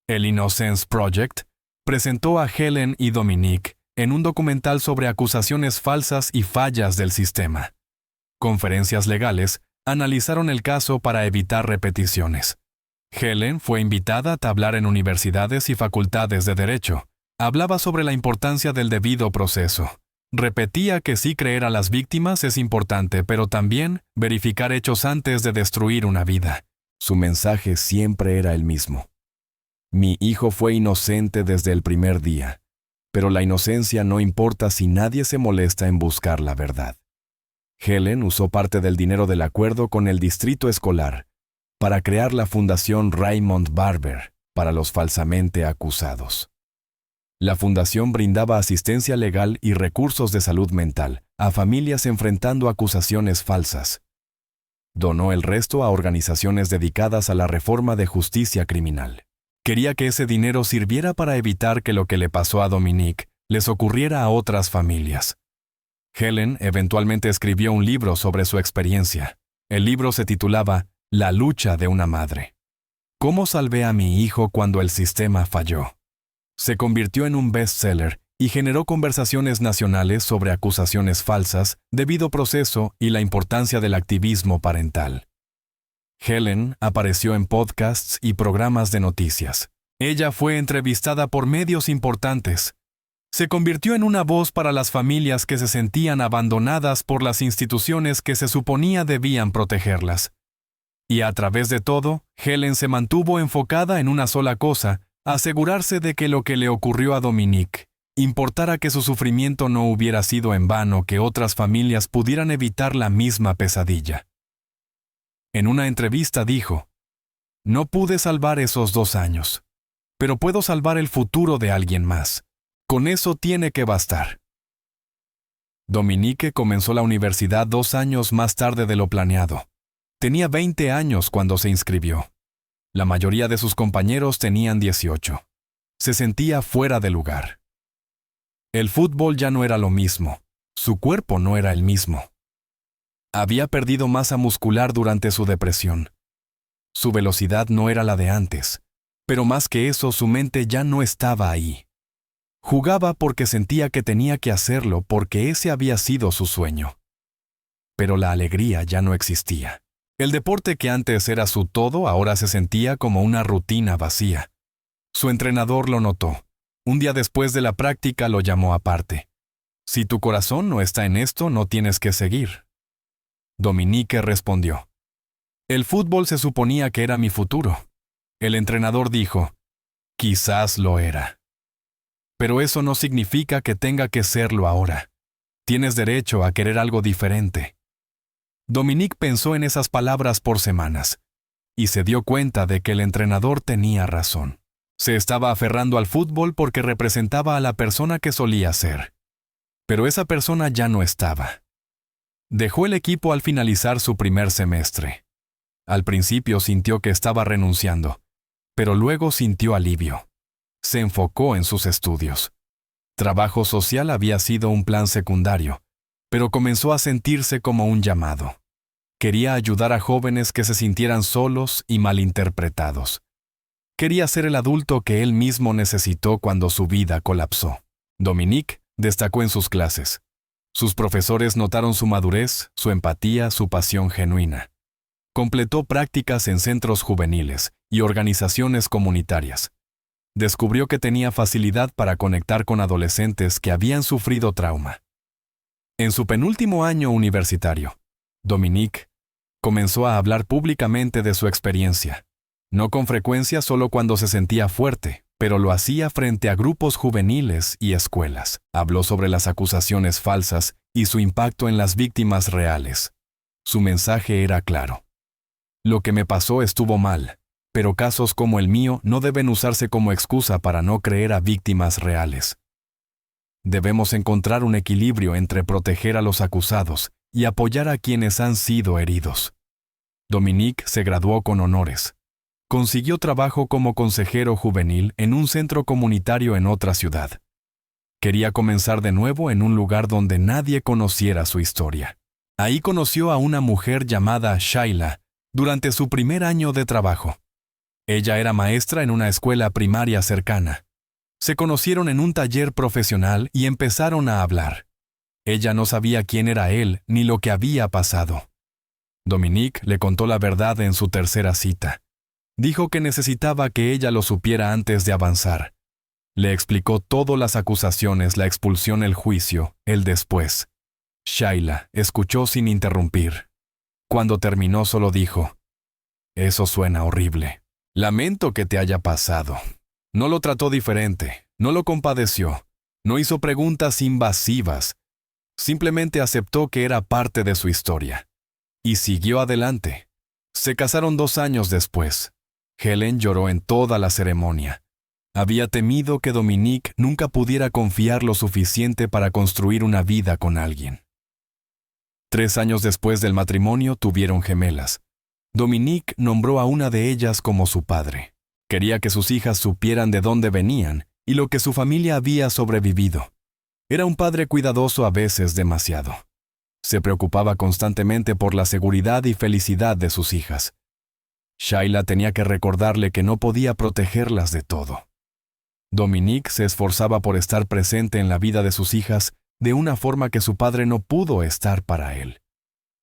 Speaker 1: El Innocence Project presentó a Helen y Dominique en un documental sobre acusaciones falsas y fallas del sistema. Conferencias legales analizaron el caso para evitar repeticiones. Helen fue invitada a hablar en universidades y facultades de derecho. Hablaba sobre la importancia del debido proceso. Repetía que sí creer a las víctimas es importante, pero también verificar hechos antes de destruir una vida. Su mensaje siempre era el mismo. Mi hijo fue inocente desde el primer día, pero la inocencia no importa si nadie se molesta en buscar la verdad. Helen usó parte del dinero del acuerdo con el distrito escolar para crear la Fundación Raymond Barber para los falsamente acusados. La fundación brindaba asistencia legal y recursos de salud mental a familias enfrentando acusaciones falsas. Donó el resto a organizaciones dedicadas a la reforma de justicia criminal. Quería que ese dinero sirviera para evitar que lo que le pasó a Dominique les ocurriera a otras familias. Helen eventualmente escribió un libro sobre su experiencia. El libro se titulaba La lucha de una madre. ¿Cómo salvé a mi hijo cuando el sistema falló? Se convirtió en un bestseller y generó conversaciones nacionales sobre acusaciones falsas, debido proceso y la importancia del activismo parental. Helen apareció en podcasts y programas de noticias. Ella fue entrevistada por medios importantes. Se convirtió en una voz para las familias que se sentían abandonadas por las instituciones que se suponía debían protegerlas. Y a través de todo, Helen se mantuvo enfocada en una sola cosa: asegurarse de que lo que le ocurrió a Dominique importara, que su sufrimiento no hubiera sido en vano, que otras familias pudieran evitar la misma pesadilla. En una entrevista dijo: no pude salvar esos 2 años, pero puedo salvar el futuro de alguien más. Con eso tiene que bastar. Dominique comenzó la universidad 2 años más tarde de lo planeado. Tenía 20 años cuando se inscribió. La mayoría de sus compañeros tenían 18. Se sentía fuera de lugar. El fútbol ya no era lo mismo. Su cuerpo no era el mismo. Había perdido masa muscular durante su depresión. Su velocidad no era la de antes, pero más que eso, su mente ya no estaba ahí. Jugaba porque sentía que tenía que hacerlo, porque ese había sido su sueño. Pero la alegría ya no existía. El deporte que antes era su todo ahora se sentía como una rutina vacía. Su entrenador lo notó. Un día después de la práctica lo llamó aparte. Si tu corazón no está en esto, no tienes que seguir. Dominique respondió: el fútbol se suponía que era mi futuro. El entrenador dijo: quizás lo era. Pero eso no significa que tenga que serlo ahora. Tienes derecho a querer algo diferente. Dominique pensó en esas palabras por semanas y se dio cuenta de que el entrenador tenía razón. Se estaba aferrando al fútbol porque representaba a la persona que solía ser. Pero esa persona ya no estaba. Dejó el equipo al finalizar su primer semestre. Al principio sintió que estaba renunciando, pero luego sintió alivio. Se enfocó en sus estudios. Trabajo social había sido un plan secundario, pero comenzó a sentirse como un llamado. Quería ayudar a jóvenes que se sintieran solos y malinterpretados. Quería ser el adulto que él mismo necesitó cuando su vida colapsó. Dominique destacó en sus clases. Sus profesores notaron su madurez, su empatía, su pasión genuina. Completó prácticas en centros juveniles y organizaciones comunitarias. Descubrió que tenía facilidad para conectar con adolescentes que habían sufrido trauma. En su penúltimo año universitario, Dominique comenzó a hablar públicamente de su experiencia. No con frecuencia, solo cuando se sentía fuerte, pero lo hacía frente a grupos juveniles y escuelas. Habló sobre las acusaciones falsas y su impacto en las víctimas reales. Su mensaje era claro. Lo que me pasó estuvo mal, pero casos como el mío no deben usarse como excusa para no creer a víctimas reales. Debemos encontrar un equilibrio entre proteger a los acusados y apoyar a quienes han sido heridos. Dominique se graduó con honores. Consiguió trabajo como consejero juvenil en un centro comunitario en otra ciudad. Quería comenzar de nuevo en un lugar donde nadie conociera su historia. Ahí conoció a una mujer llamada Shaila durante su primer año de trabajo. Ella era maestra en una escuela primaria cercana. Se conocieron en un taller profesional y empezaron a hablar. Ella no sabía quién era él ni lo que había pasado. Dominique le contó la verdad en su tercera cita. Dijo que necesitaba que ella lo supiera antes de avanzar. Le explicó todas las acusaciones, la expulsión, el juicio, el después. Shaila escuchó sin interrumpir. Cuando terminó solo dijo: «Eso suena horrible. Lamento que te haya pasado». No lo trató diferente, no lo compadeció, no hizo preguntas invasivas. Simplemente aceptó que era parte de su historia. Y siguió adelante. Se casaron 2 años después. Helen lloró en toda la ceremonia. Había temido que Dominique nunca pudiera confiar lo suficiente para construir una vida con alguien. 3 años después del matrimonio tuvieron gemelas. Dominique nombró a una de ellas como su padre. Quería que sus hijas supieran de dónde venían y lo que su familia había sobrevivido. Era un padre cuidadoso, a veces demasiado. Se preocupaba constantemente por la seguridad y felicidad de sus hijas. Shaila tenía que recordarle que no podía protegerlas de todo. Dominique se esforzaba por estar presente en la vida de sus hijas de una forma que su padre no pudo estar para él.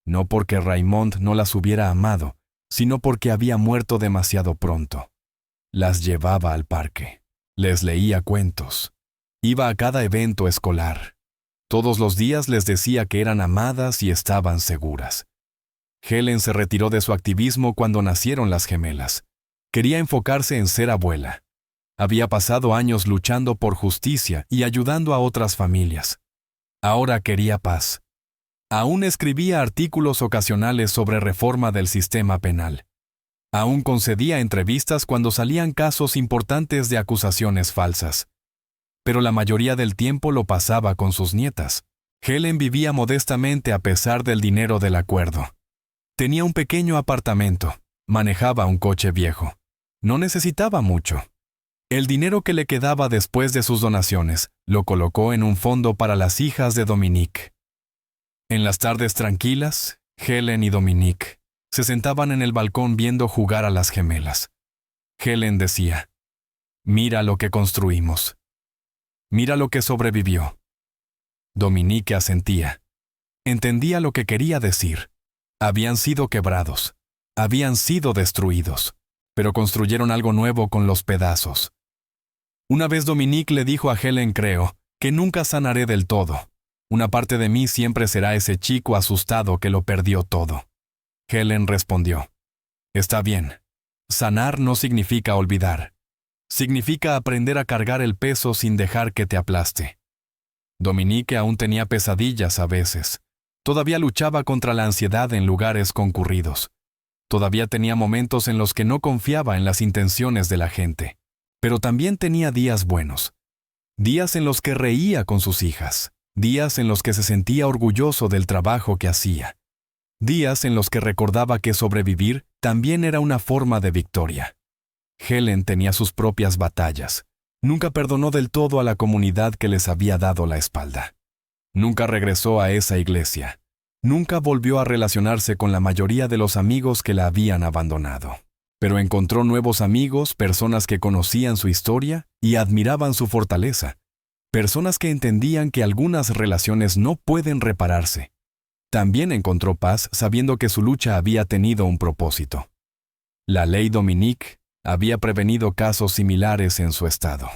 Speaker 1: No porque Raymond no las hubiera amado, sino porque había muerto demasiado pronto. Las llevaba al parque. Les leía cuentos. Iba a cada evento escolar. Todos los días les decía que eran amadas y estaban seguras. Helen se retiró de su activismo cuando nacieron las gemelas. Quería enfocarse en ser abuela. Había pasado años luchando por justicia y ayudando a otras familias. Ahora quería paz. Aún escribía artículos ocasionales sobre reforma del sistema penal. Aún concedía entrevistas cuando salían casos importantes de acusaciones falsas. Pero la mayoría del tiempo lo pasaba con sus nietas. Helen vivía modestamente a pesar del dinero del acuerdo. Tenía un pequeño apartamento, manejaba un coche viejo. No necesitaba mucho. El dinero que le quedaba después de sus donaciones lo colocó en un fondo para las hijas de Dominique. En las tardes tranquilas, Helen y Dominique se sentaban en el balcón viendo jugar a las gemelas. Helen decía: «Mira lo que construimos. Mira lo que sobrevivió». Dominique asentía. Entendía lo que quería decir. Habían sido quebrados. Habían sido destruidos. Pero construyeron algo nuevo con los pedazos. Una vez Dominique le dijo a Helen, creo, que nunca sanaré del todo. Una parte de mí siempre será ese chico asustado que lo perdió todo. Helen respondió: «Está bien. Sanar no significa olvidar. Significa aprender a cargar el peso sin dejar que te aplaste». Dominique aún tenía pesadillas a veces. Todavía luchaba contra la ansiedad en lugares concurridos. Todavía tenía momentos en los que no confiaba en las intenciones de la gente. Pero también tenía días buenos. Días en los que reía con sus hijas. Días en los que se sentía orgulloso del trabajo que hacía. Días en los que recordaba que sobrevivir también era una forma de victoria. Helen tenía sus propias batallas. Nunca perdonó del todo a la comunidad que les había dado la espalda. Nunca regresó a esa iglesia. Nunca volvió a relacionarse con la mayoría de los amigos que la habían abandonado. Pero encontró nuevos amigos, personas que conocían su historia y admiraban su fortaleza. Personas que entendían que algunas relaciones no pueden repararse. También encontró paz sabiendo que su lucha había tenido un propósito. La ley Dominique había prevenido casos similares en su estado.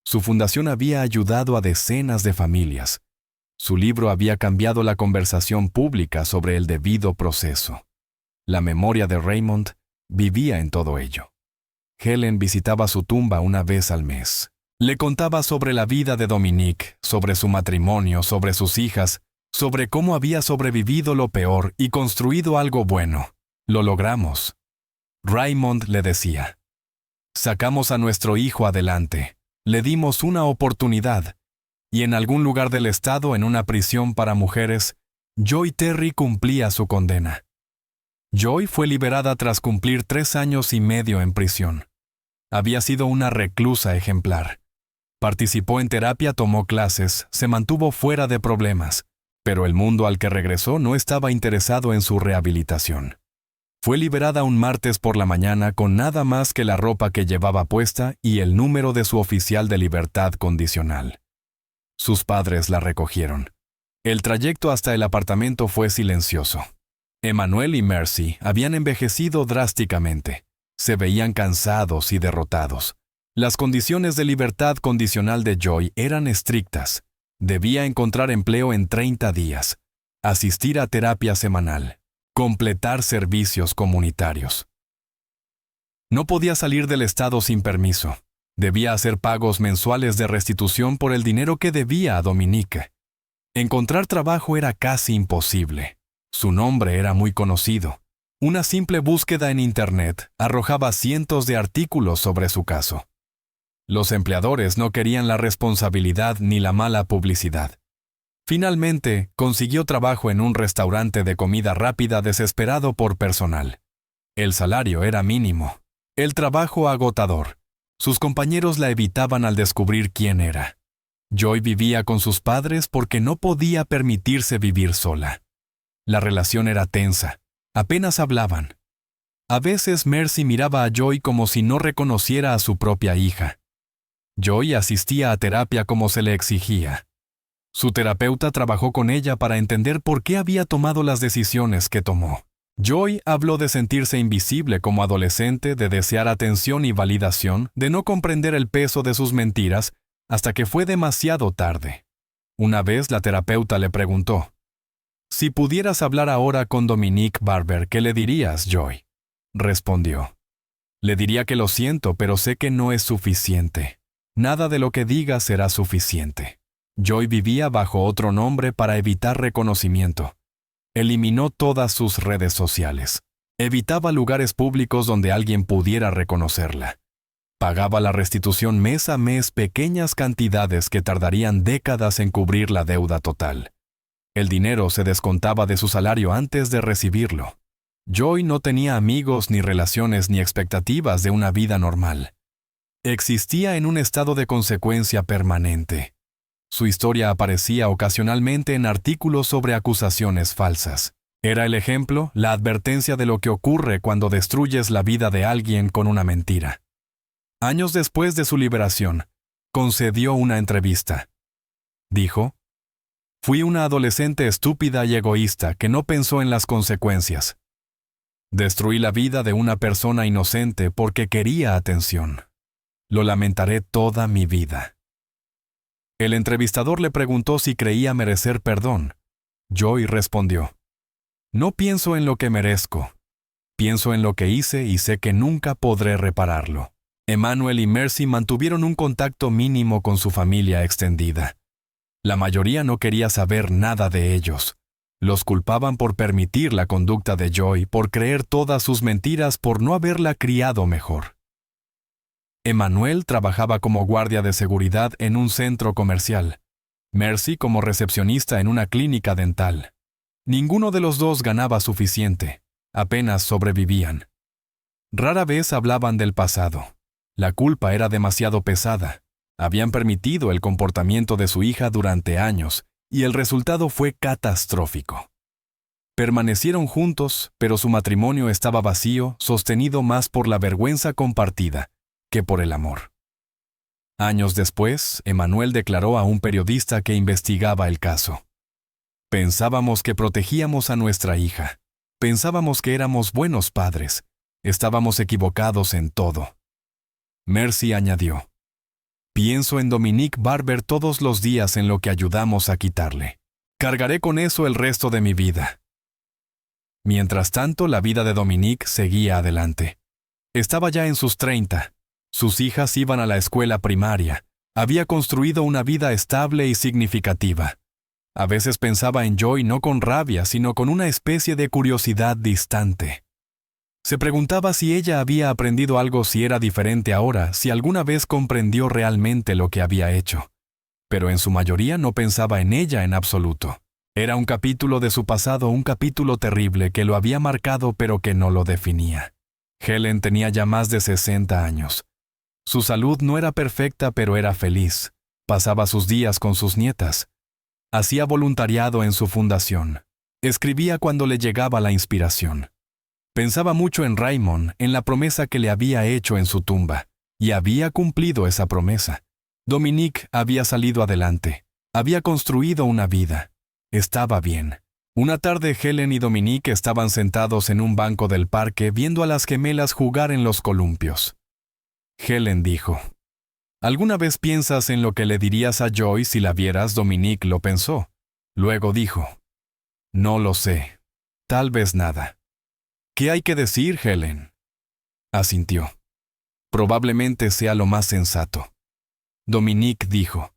Speaker 1: Su fundación había ayudado a decenas de familias. Su libro había cambiado la conversación pública sobre el debido proceso. La memoria de Raymond vivía en todo ello. Helen visitaba su tumba una vez al mes. Le contaba sobre la vida de Dominique, sobre su matrimonio, sobre sus hijas, sobre cómo había sobrevivido lo peor y construido algo bueno. Lo logramos. Raymond le decía. Sacamos a nuestro hijo adelante. Le dimos una oportunidad. Y en algún lugar del estado, en una prisión para mujeres, Joy Terry cumplía su condena. Joy fue liberada tras cumplir 3 años y medio en prisión. Había sido una reclusa ejemplar. Participó en terapia, tomó clases, se mantuvo fuera de problemas, pero el mundo al que regresó no estaba interesado en su rehabilitación. Fue liberada un martes por la mañana con nada más que la ropa que llevaba puesta y el número de su oficial de libertad condicional. Sus padres la recogieron. El trayecto hasta el apartamento fue silencioso. Emmanuel y Mercy habían envejecido drásticamente. Se veían cansados y derrotados. Las condiciones de libertad condicional de Joy eran estrictas. Debía encontrar empleo en 30 días, asistir a terapia semanal, completar servicios comunitarios. No podía salir del estado sin permiso. Debía hacer pagos mensuales de restitución por el dinero que debía a Dominique. Encontrar trabajo era casi imposible. Su nombre era muy conocido. Una simple búsqueda en Internet arrojaba cientos de artículos sobre su caso. Los empleadores no querían la responsabilidad ni la mala publicidad. Finalmente, consiguió trabajo en un restaurante de comida rápida desesperado por personal. El salario era mínimo. El trabajo agotador. Sus compañeros la evitaban al descubrir quién era. Joy vivía con sus padres porque no podía permitirse vivir sola. La relación era tensa. Apenas hablaban. A veces Mercy miraba a Joy como si no reconociera a su propia hija. Joy asistía a terapia como se le exigía. Su terapeuta trabajó con ella para entender por qué había tomado las decisiones que tomó. Joy habló de sentirse invisible como adolescente, de desear atención y validación, de no comprender el peso de sus mentiras, hasta que fue demasiado tarde. Una vez la terapeuta le preguntó, «Si pudieras hablar ahora con Dominique Barber, ¿qué le dirías, Joy?». Respondió, «Le diría que lo siento, pero sé que no es suficiente. Nada de lo que diga será suficiente». Joy vivía bajo otro nombre para evitar reconocimiento. Eliminó todas sus redes sociales. Evitaba lugares públicos donde alguien pudiera reconocerla. Pagaba la restitución mes a mes, pequeñas cantidades que tardarían décadas en cubrir la deuda total. El dinero se descontaba de su salario antes de recibirlo. Joy no tenía amigos, ni relaciones, ni expectativas de una vida normal. Existía en un estado de consecuencia permanente. Su historia aparecía ocasionalmente en artículos sobre acusaciones falsas. Era el ejemplo, la advertencia de lo que ocurre cuando destruyes la vida de alguien con una mentira. Años después de su liberación, concedió una entrevista. Dijo, «Fui una adolescente estúpida y egoísta que no pensó en las consecuencias. Destruí la vida de una persona inocente porque quería atención. Lo lamentaré toda mi vida». El entrevistador le preguntó si creía merecer perdón. Joy respondió, «No pienso en lo que merezco. Pienso en lo que hice y sé que nunca podré repararlo». Emmanuel y Mercy mantuvieron un contacto mínimo con su familia extendida. La mayoría no quería saber nada de ellos. Los culpaban por permitir la conducta de Joy, por creer todas sus mentiras, por no haberla criado mejor. Emmanuel trabajaba como guardia de seguridad en un centro comercial. Mercy como recepcionista en una clínica dental. Ninguno de los dos ganaba suficiente. Apenas sobrevivían. Rara vez hablaban del pasado. La culpa era demasiado pesada. Habían permitido el comportamiento de su hija durante años, y el resultado fue catastrófico. Permanecieron juntos, pero su matrimonio estaba vacío, sostenido más por la vergüenza compartida que por el amor. Años después, Emmanuel declaró a un periodista que investigaba el caso. «Pensábamos que protegíamos a nuestra hija. Pensábamos que éramos buenos padres. Estábamos equivocados en todo». Mercy añadió, «Pienso en Dominique Barber todos los días en lo que ayudamos a quitarle. Cargaré con eso el resto de mi vida». Mientras tanto, la vida de Dominique seguía adelante. Estaba ya en sus 30. Sus hijas iban a la escuela primaria. Había construido una vida estable y significativa. A veces pensaba en Joy no con rabia, sino con una especie de curiosidad distante. Se preguntaba si ella había aprendido algo, si era diferente ahora, si alguna vez comprendió realmente lo que había hecho. Pero en su mayoría no pensaba en ella en absoluto. Era un capítulo de su pasado, un capítulo terrible que lo había marcado pero que no lo definía. Helen tenía ya más de 60 años. Su salud no era perfecta, pero era feliz. Pasaba sus días con sus nietas. Hacía voluntariado en su fundación. Escribía cuando le llegaba la inspiración. Pensaba mucho en Raymond, en la promesa que le había hecho en su tumba, y había cumplido esa promesa. Dominique había salido adelante. Había construido una vida. Estaba bien. Una tarde Helen y Dominique estaban sentados en un banco del parque viendo a las gemelas jugar en los columpios. Helen dijo: ¿Alguna vez piensas en lo que le dirías a Joy si la vieras? Dominique lo pensó. Luego dijo: No lo sé. Tal vez nada. ¿Qué hay que decir, Helen? Asintió. Probablemente sea lo más sensato. Dominique dijo: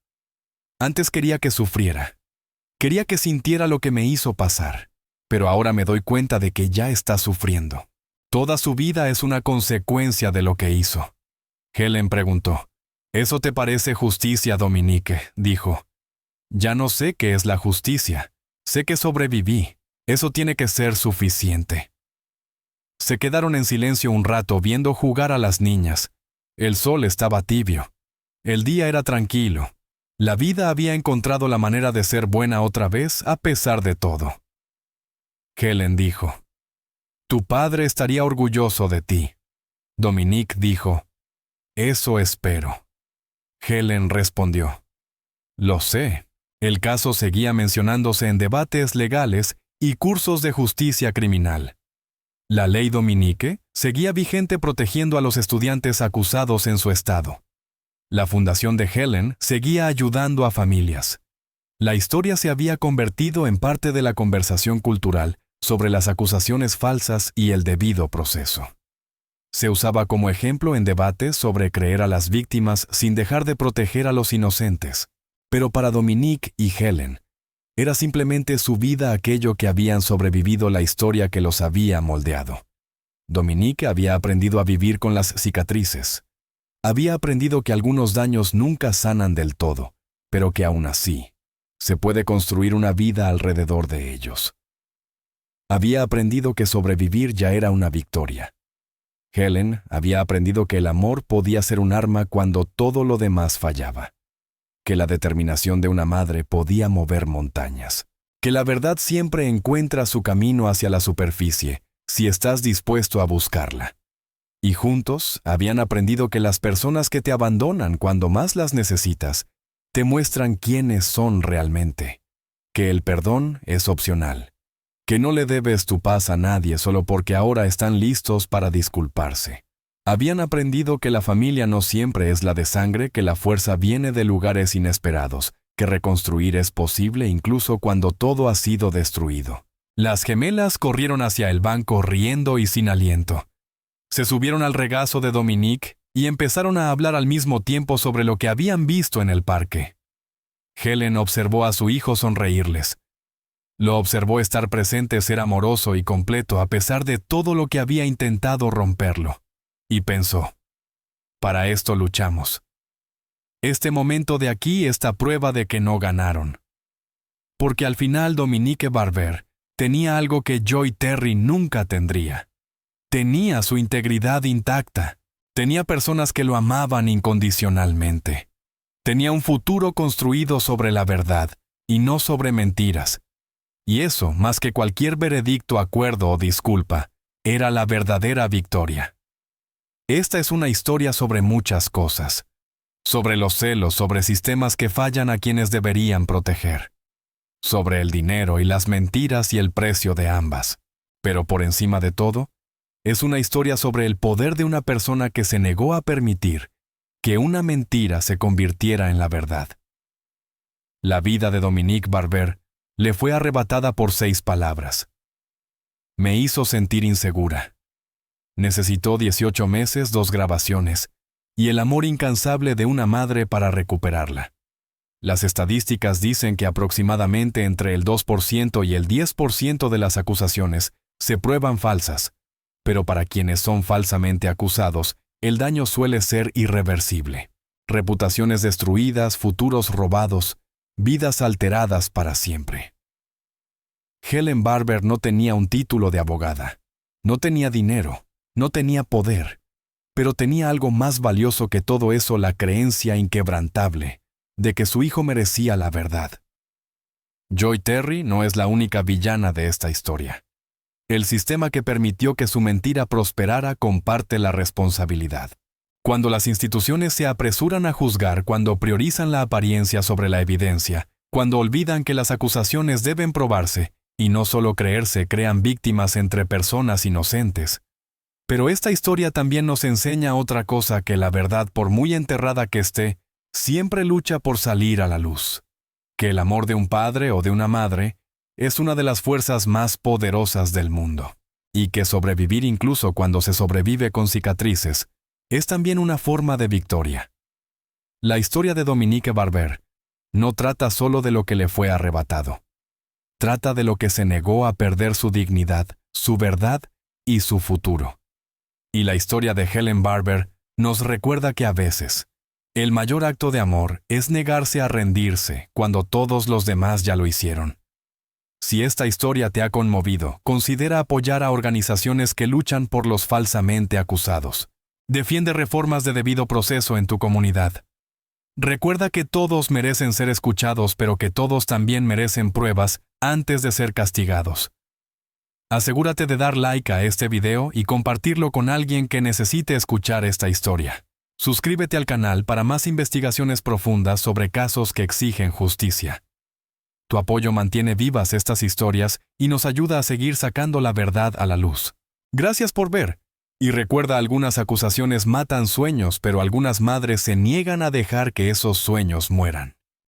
Speaker 1: Antes quería que sufriera. Quería que sintiera lo que me hizo pasar. Pero ahora me doy cuenta de que ya está sufriendo. Toda su vida es una consecuencia de lo que hizo. Helen preguntó: ¿Eso te parece justicia, Dominique? Dijo: Ya no sé qué es la justicia. Sé que sobreviví. Eso tiene que ser suficiente. Se quedaron en silencio un rato viendo jugar a las niñas. El sol estaba tibio. El día era tranquilo. La vida había encontrado la manera de ser buena otra vez a pesar de todo. Helen dijo: Tu padre estaría orgulloso de ti. Dominique dijo: Eso espero. Helen respondió: Lo sé. El caso seguía mencionándose en debates legales y cursos de justicia criminal. La ley Dominique seguía vigente protegiendo a los estudiantes acusados en su estado. La fundación de Helen seguía ayudando a familias. La historia se había convertido en parte de la conversación cultural sobre las acusaciones falsas y el debido proceso. Se usaba como ejemplo en debates sobre creer a las víctimas sin dejar de proteger a los inocentes. Pero para Dominique y Helen, era simplemente su vida aquello que habían sobrevivido la historia que los había moldeado. Dominique había aprendido a vivir con las cicatrices. Había aprendido que algunos daños nunca sanan del todo, pero que aún así, se puede construir una vida alrededor de ellos. Había aprendido que sobrevivir ya era una victoria. Helen había aprendido que el amor podía ser un arma cuando todo lo demás fallaba. Que la determinación de una madre podía mover montañas. Que la verdad siempre encuentra su camino hacia la superficie, si estás dispuesto a buscarla. Y juntos habían aprendido que las personas que te abandonan cuando más las necesitas, te muestran quiénes son realmente. Que el perdón es opcional. Que no le debes tu paz a nadie solo porque ahora están listos para disculparse. Habían aprendido que la familia no siempre es la de sangre, que la fuerza viene de lugares inesperados, que reconstruir es posible incluso cuando todo ha sido destruido. Las gemelas corrieron hacia el banco riendo y sin aliento. Se subieron al regazo de Dominique y empezaron a hablar al mismo tiempo sobre lo que habían visto en el parque. Helen observó a su hijo sonreírles. Lo observó estar presente, ser amoroso y completo a pesar de todo lo que había intentado romperlo. Y pensó: para esto luchamos. Este momento de aquí, esta prueba de que no ganaron. Porque al final Dominique Barber tenía algo que Joy Terry nunca tendría. Tenía su integridad intacta. Tenía personas que lo amaban incondicionalmente. Tenía un futuro construido sobre la verdad y no sobre mentiras. Y eso, más que cualquier veredicto, acuerdo o disculpa, era la verdadera victoria. Esta es una historia sobre muchas cosas. Sobre los celos, sobre sistemas que fallan a quienes deberían proteger. Sobre el dinero y las mentiras y el precio de ambas. Pero por encima de todo, es una historia sobre el poder de una persona que se negó a permitir que una mentira se convirtiera en la verdad. La vida de Dominique Barber le fue arrebatada por 6 palabras. Me hizo sentir insegura. Necesitó 18 meses, 2 grabaciones, y el amor incansable de una madre para recuperarla. Las estadísticas dicen que aproximadamente entre el 2% y el 10% de las acusaciones se prueban falsas, pero para quienes son falsamente acusados, el daño suele ser irreversible. Reputaciones destruidas, futuros robados, vidas alteradas para siempre. Helen Barber no tenía un título de abogada, no tenía dinero, no tenía poder, pero tenía algo más valioso que todo eso: la creencia inquebrantable de que su hijo merecía la verdad. Joy Terry no es la única villana de esta historia. El sistema que permitió que su mentira prosperara comparte la responsabilidad. Cuando las instituciones se apresuran a juzgar, cuando priorizan la apariencia sobre la evidencia, cuando olvidan que las acusaciones deben probarse, y no solo creerse, crean víctimas entre personas inocentes. Pero esta historia también nos enseña otra cosa: que la verdad, por muy enterrada que esté, siempre lucha por salir a la luz. Que el amor de un padre o de una madre es una de las fuerzas más poderosas del mundo. Y que sobrevivir, incluso cuando se sobrevive con cicatrices, es también una forma de victoria. La historia de Dominique Barber no trata solo de lo que le fue arrebatado. Trata de lo que se negó a perder: su dignidad, su verdad y su futuro. Y la historia de Helen Barber nos recuerda que a veces, el mayor acto de amor es negarse a rendirse cuando todos los demás ya lo hicieron. Si esta historia te ha conmovido, considera apoyar a organizaciones que luchan por los falsamente acusados. Defiende reformas de debido proceso en tu comunidad. Recuerda que todos merecen ser escuchados, pero que todos también merecen pruebas antes de ser castigados. Asegúrate de dar like a este video y compartirlo con alguien que necesite escuchar esta historia. Suscríbete al canal para más investigaciones profundas sobre casos que exigen justicia. Tu apoyo mantiene vivas estas historias y nos ayuda a seguir sacando la verdad a la luz. Gracias por ver. Y recuerda, algunas acusaciones matan sueños, pero algunas madres se niegan a dejar que esos sueños mueran.